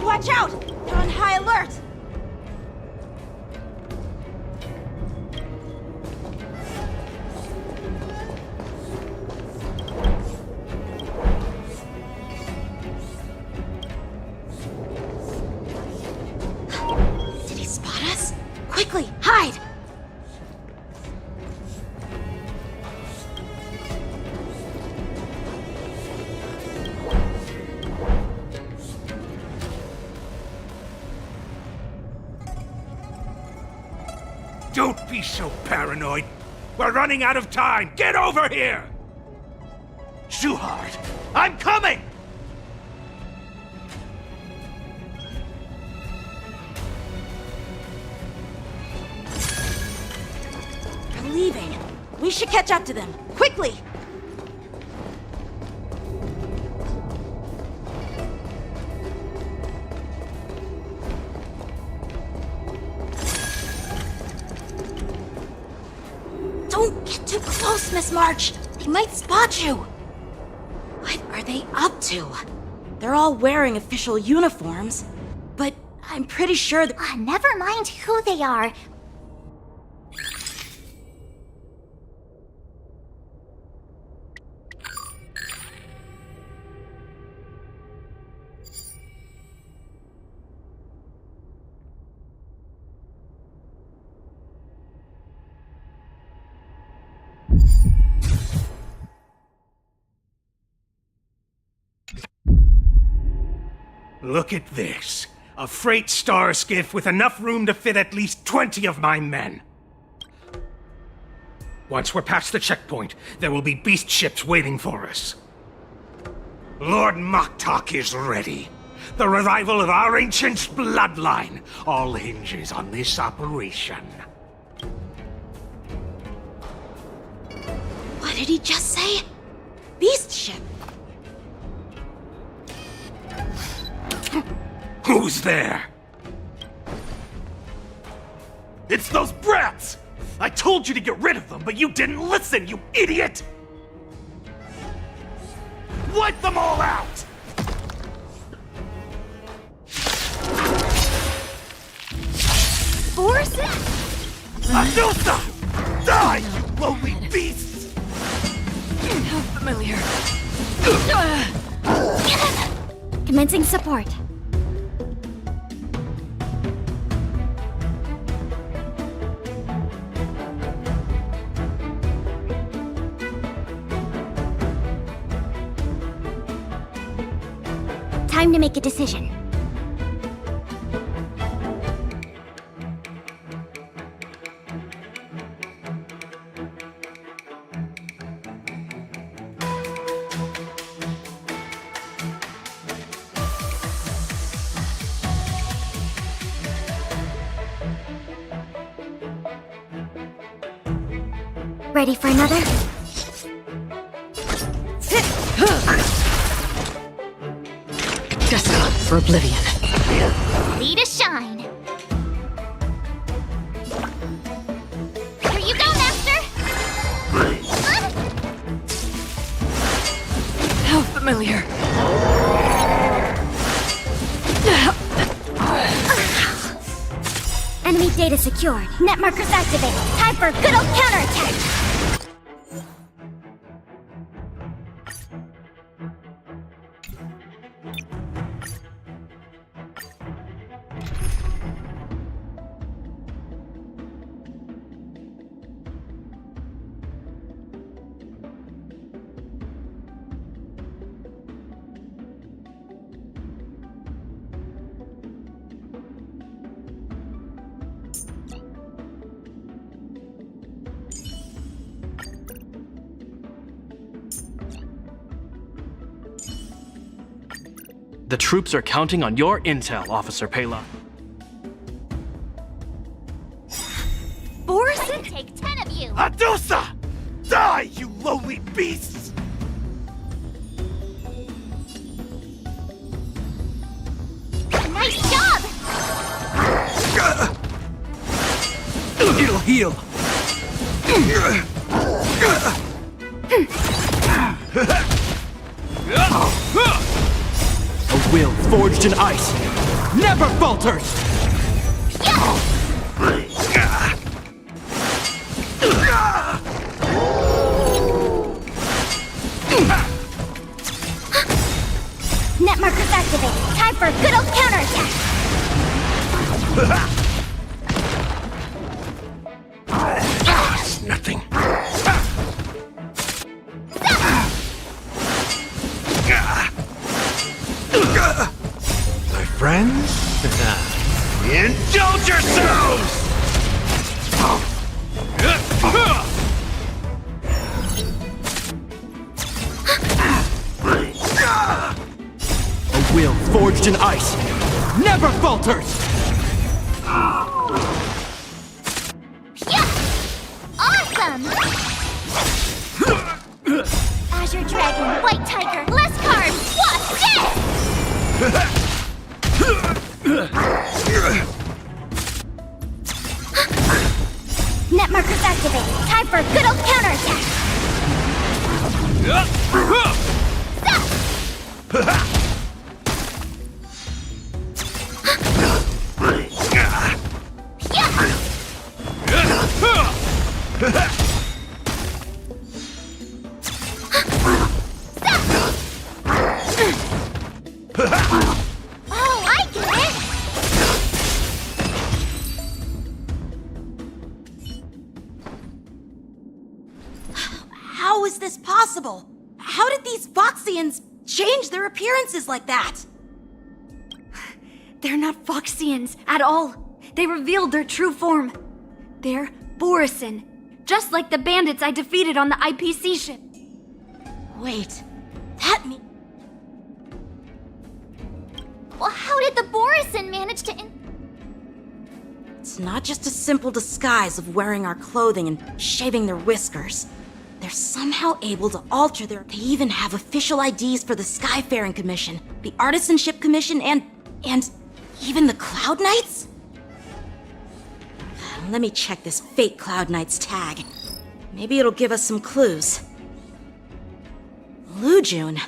S8: Watch out! They're on high alert! Did he spot us? Quickly, hide!
S23: Don't be so paranoid. We're running out of time. Get over here!
S21: Shuhard, I'm coming!
S8: They're leaving. We should catch up to them. Quickly! Don't get too close, Miss March. They might spot you. What are they up to? They're all wearing official uniforms, but I'm pretty sure that.
S15: Never mind who they are.
S23: Look at this. A freight star skiff with enough room to fit at least 20 of my men. Once we're past the checkpoint, there will be beast ships waiting for us. Lord Moktok is ready. The revival of our ancient bloodline all hinges on this operation.
S8: What did he just say? Beast ship.
S23: Who's there?
S21: It's those brats! I told you to get rid of them, but you didn't listen, you idiot! Wipe them all out!
S16: Adusa! Die, you lowly beasts!
S1: How familiar.
S15: Commencing support. Time to make a decision. Ready for another?
S1: Jessica, for oblivion.
S15: Ready to shine. Here you go, Master!
S1: How familiar.
S15: Enemy data secured. Net markers activated. Time for a good old counterattack!
S7: The troops are counting on your intel, Officer Pela.
S15: Borison? Take 10 of you!
S16: Adusa! Die, you lowly beasts!
S15: Nice job!
S16: It'll heal.
S7: A will forged in ice never falters!
S15: Net markers activated. Time for a good old counterattack!
S16: Nothing. My friends, indulge yourselves!
S7: A will forged in ice never falters!
S15: Awesome! Azure Dragon, White Tiger, less cards! What's this? Net markers activated. Time for a good old counterattack! Oh, I get it!
S8: How is this possible? How did these Foxians change their appearances like that?
S15: They're not Foxians at all. They revealed their true form. They're Borison, just like the bandits I defeated on the IPC ship.
S8: Wait, that means...
S15: Well, how did the Borison manage to...
S8: It's not just a simple disguise of wearing our clothing and shaving their whiskers. They're somehow able to alter their... They even have official IDs for the Skyfaring Commission, the Artisanship Commission, and even the Cloud Knights? Let me check this fake Cloud Knight's tag. Maybe it'll give us some clues. Lujun,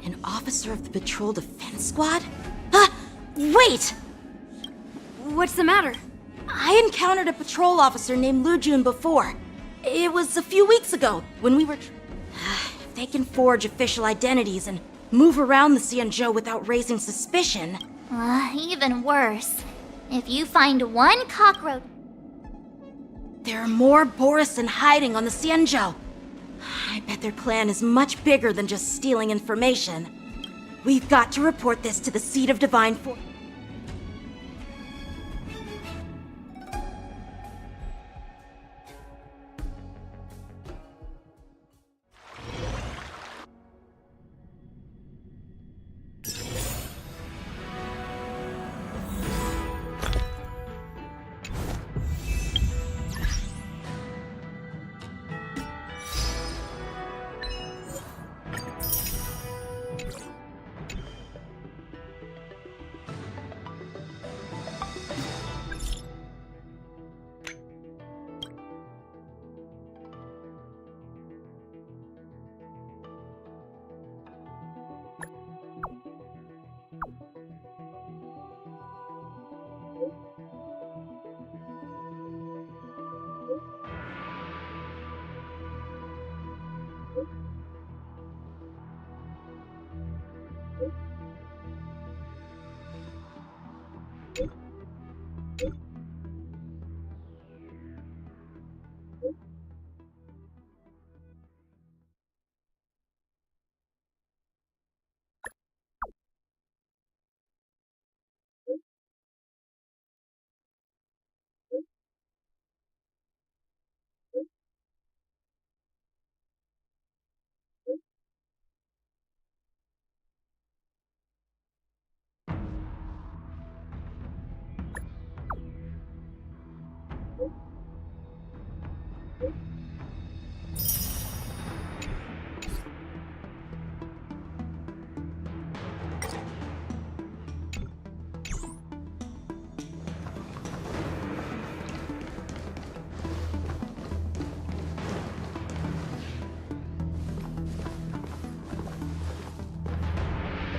S8: an officer of the Patrol Defense Squad? Wait!
S15: What's the matter?
S8: I encountered a patrol officer named Lu Jun before. It was a few weeks ago when we were. If they can forge official identities and move around the Xianzhou without raising suspicion.
S15: Even worse. If you find one cockroach.
S8: There are more Borisin hiding on the Xianzhou. I bet their plan is much bigger than just stealing information. We've got to report this to the Seat of Divine Force.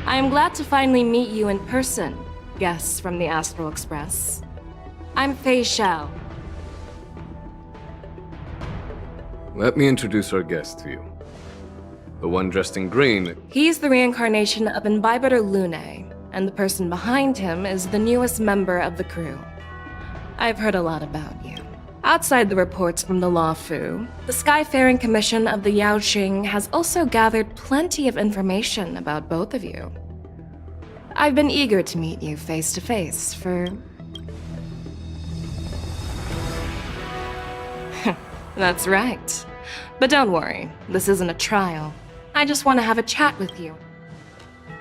S18: I am glad to finally meet you in person, guests from the Astral Express. I'm Fei Xiao.
S3: Let me introduce our guest to you. The one dressed in green.
S18: He's the reincarnation of Imbibitor Lune, and the person behind him is the newest member of the crew. I've heard a lot about you. Outside the reports from the Law Fu, the Skyfaring Commission of the Yaoqing has also gathered plenty of information about both of you. I've been eager to meet you face to face for... That's right. But don't worry, this isn't a trial. I just want to have a chat with you.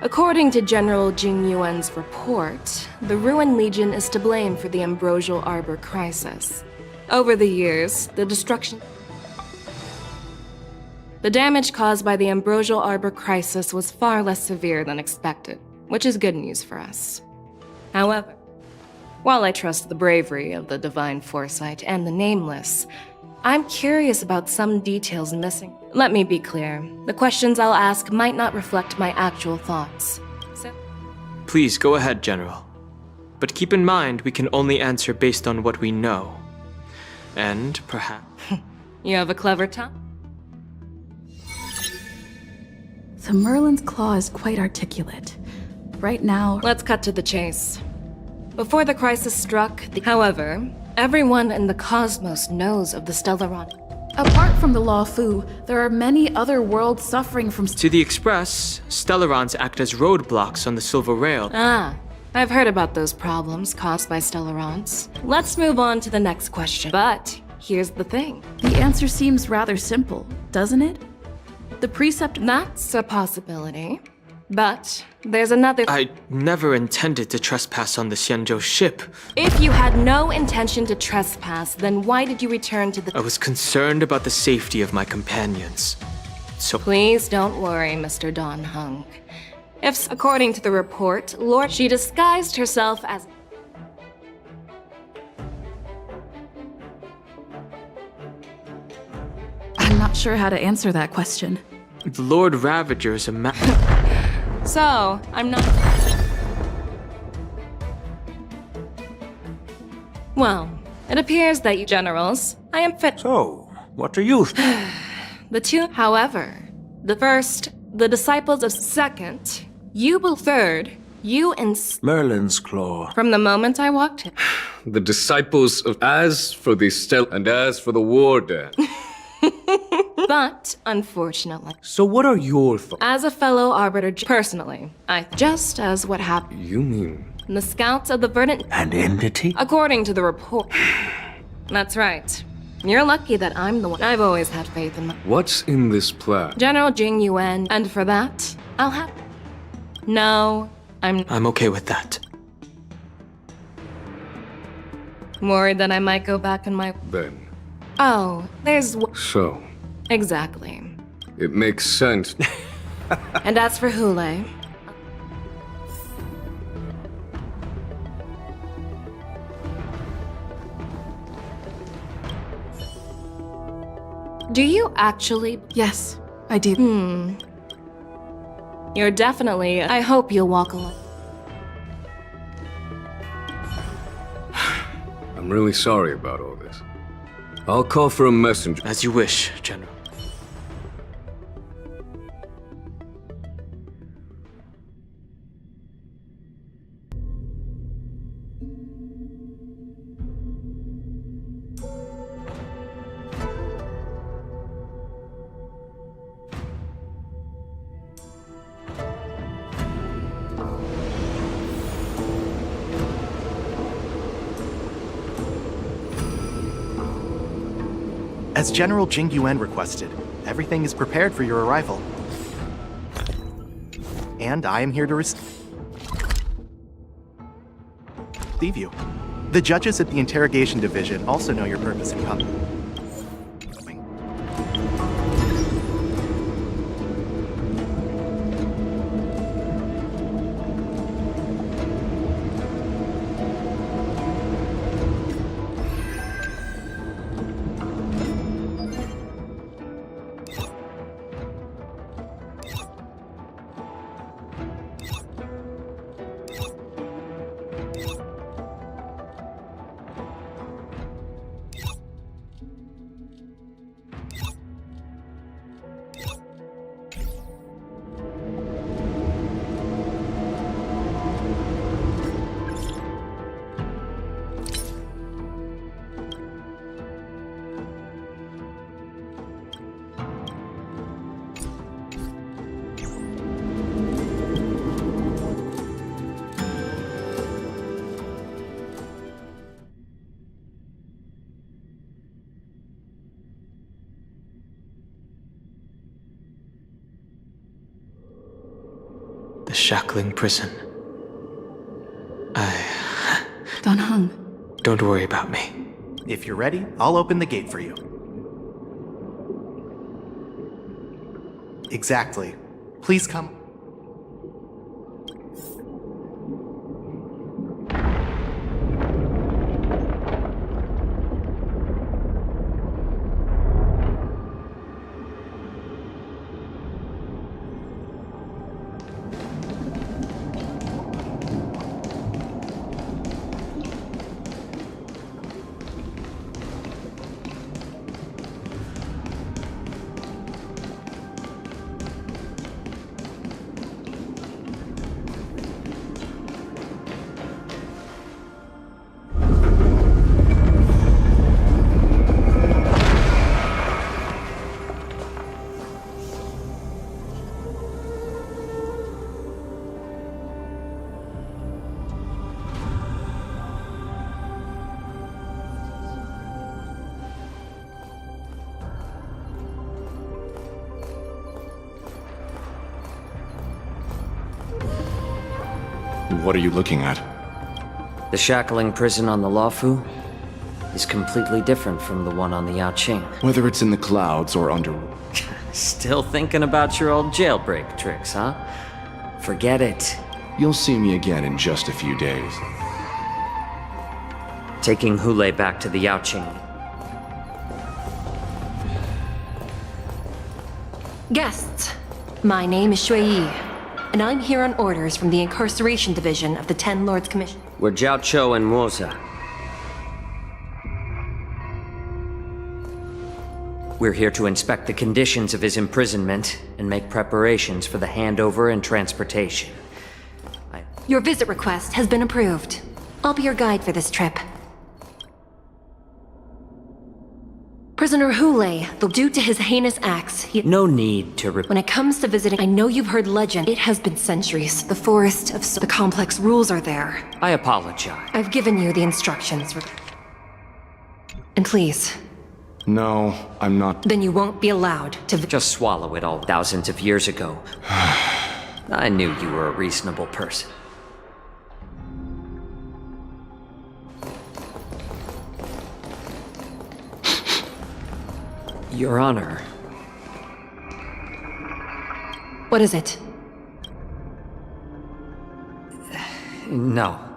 S18: According to General Jing Yuan's report, the Ruin Legion is to blame for the Ambrosial Arbor crisis. Over the years, the damage caused by the Ambrosial Arbor crisis was far less severe than expected, which is good news for us. However, while I trust the bravery of the Divine Foresight and the Nameless, I'm curious about some details missing. Let me be clear, the questions I'll ask might not reflect my actual thoughts.
S4: Please go ahead, General. But keep in mind, we can only answer based on what we know. And perhaps...
S18: You have a clever tongue?
S6: So Merlin's claw is quite articulate. Right now...
S18: Let's cut to the chase. Before the crisis struck, however, everyone in the cosmos knows of the Stellaron.
S6: Apart from the Law Fu, there are many other worlds suffering from...
S4: To the Express, Stellarons act as roadblocks on the Silver Rail.
S18: I've heard about those problems caused by Stellarons. Let's move on to the next question. But here's the thing.
S6: The answer seems rather simple, doesn't it? The precept...
S18: That's a possibility. But there's another...
S4: I never intended to trespass on the Xianzhou ship.
S18: If you had no intention to trespass, then why did you return to the...
S4: I was concerned about the safety of my companions. So...
S18: Please don't worry, Mr. Don Hunk. If, according to the report, she disguised herself as...
S6: I'm not sure how to answer that question.
S4: The Lord Ravager is a man.
S18: So, I'm not... Well, It appears that you generals, I am fit.
S5: So, what are you?
S18: The two, however, the first, the disciples of second, you will third, you and
S5: Merlin's Claw.
S18: From the moment I walked in.
S3: The disciples of as for the and as for the warden.
S18: But, unfortunately.
S3: So what are your thoughts?
S18: As a fellow arbiter, personally, just as what happened.
S3: You mean?
S18: The scouts of the verdant.
S5: And entity?
S18: According to the report. That's right. You're lucky that I'm the one. I've always had faith in my.
S3: What's in this plan?
S18: General Jing Yuan, and for that, I'll have. No,
S4: I'm okay with that.
S18: Worried that I might go back on my.
S3: Then.
S18: Oh, there's.
S3: So.
S18: Exactly.
S3: It makes sense.
S18: And as for Hule. Do you actually?
S6: Yes, I do.
S18: You're definitely. I hope you'll walk alone.
S3: I'm really sorry about all this. I'll call for a messenger.
S4: As you wish, General.
S10: As General Jing Yuan requested, everything is prepared for your arrival. And I am here to receive you. The judges at the Interrogation Division also know your purpose in coming. The shackling prison.
S6: Don Hung.
S4: Don't worry about me.
S10: If you're ready, I'll open the gate for you. Exactly. Please come.
S12: What are you looking at?
S11: The shackling prison on the Luofu is completely different from the one on the Yaoqing.
S12: Whether it's in the clouds or under...
S11: Still thinking about your old jailbreak tricks, huh? Forget it.
S12: You'll see me again in just a few days.
S11: Taking Hule back to the Yaoqing.
S13: Guests, my name is Shui Yi, and I'm here on orders from the Incarceration Division of the Ten Lords Commission.
S11: We're Jiao Cho and Moza. We're here to inspect the conditions of his imprisonment and make preparations for the handover and transportation.
S13: Your visit request has been approved. I'll be your guide for this trip. Prisoner Hule, though due to his heinous acts,
S11: No need to
S13: When it comes to visiting, I know you've heard legend. It has been centuries. The forest of the complex rules are there.
S11: I apologize.
S13: I've given you the instructions. And please.
S12: No, I'm not.
S13: Then you won't be allowed to
S11: Just swallow it all. Thousands of years ago. I knew you were a reasonable person. Your Honor.
S13: What is it?
S11: No.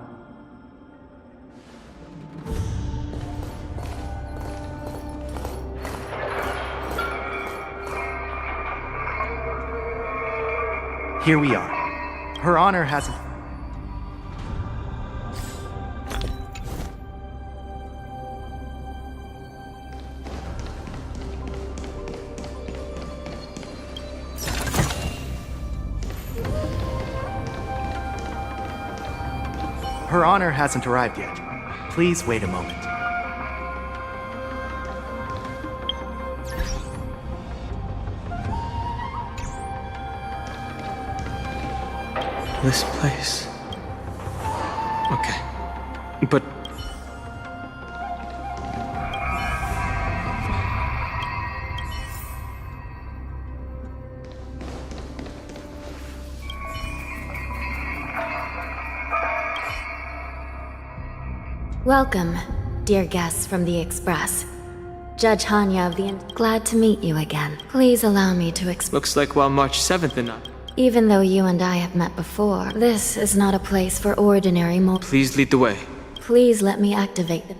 S10: Here we are. Her Honor hasn't... Her Honor hasn't arrived yet. Please wait a moment.
S4: This place. Okay. But...
S15: Welcome, dear guests from the Express. Judge Hanya of the... Glad to meet you again. Please allow me to explain.
S4: Looks like while March 7th and not.
S15: Even though you and I have met before, this is not a place for ordinary
S4: Please lead the way.
S15: Please let me activate the...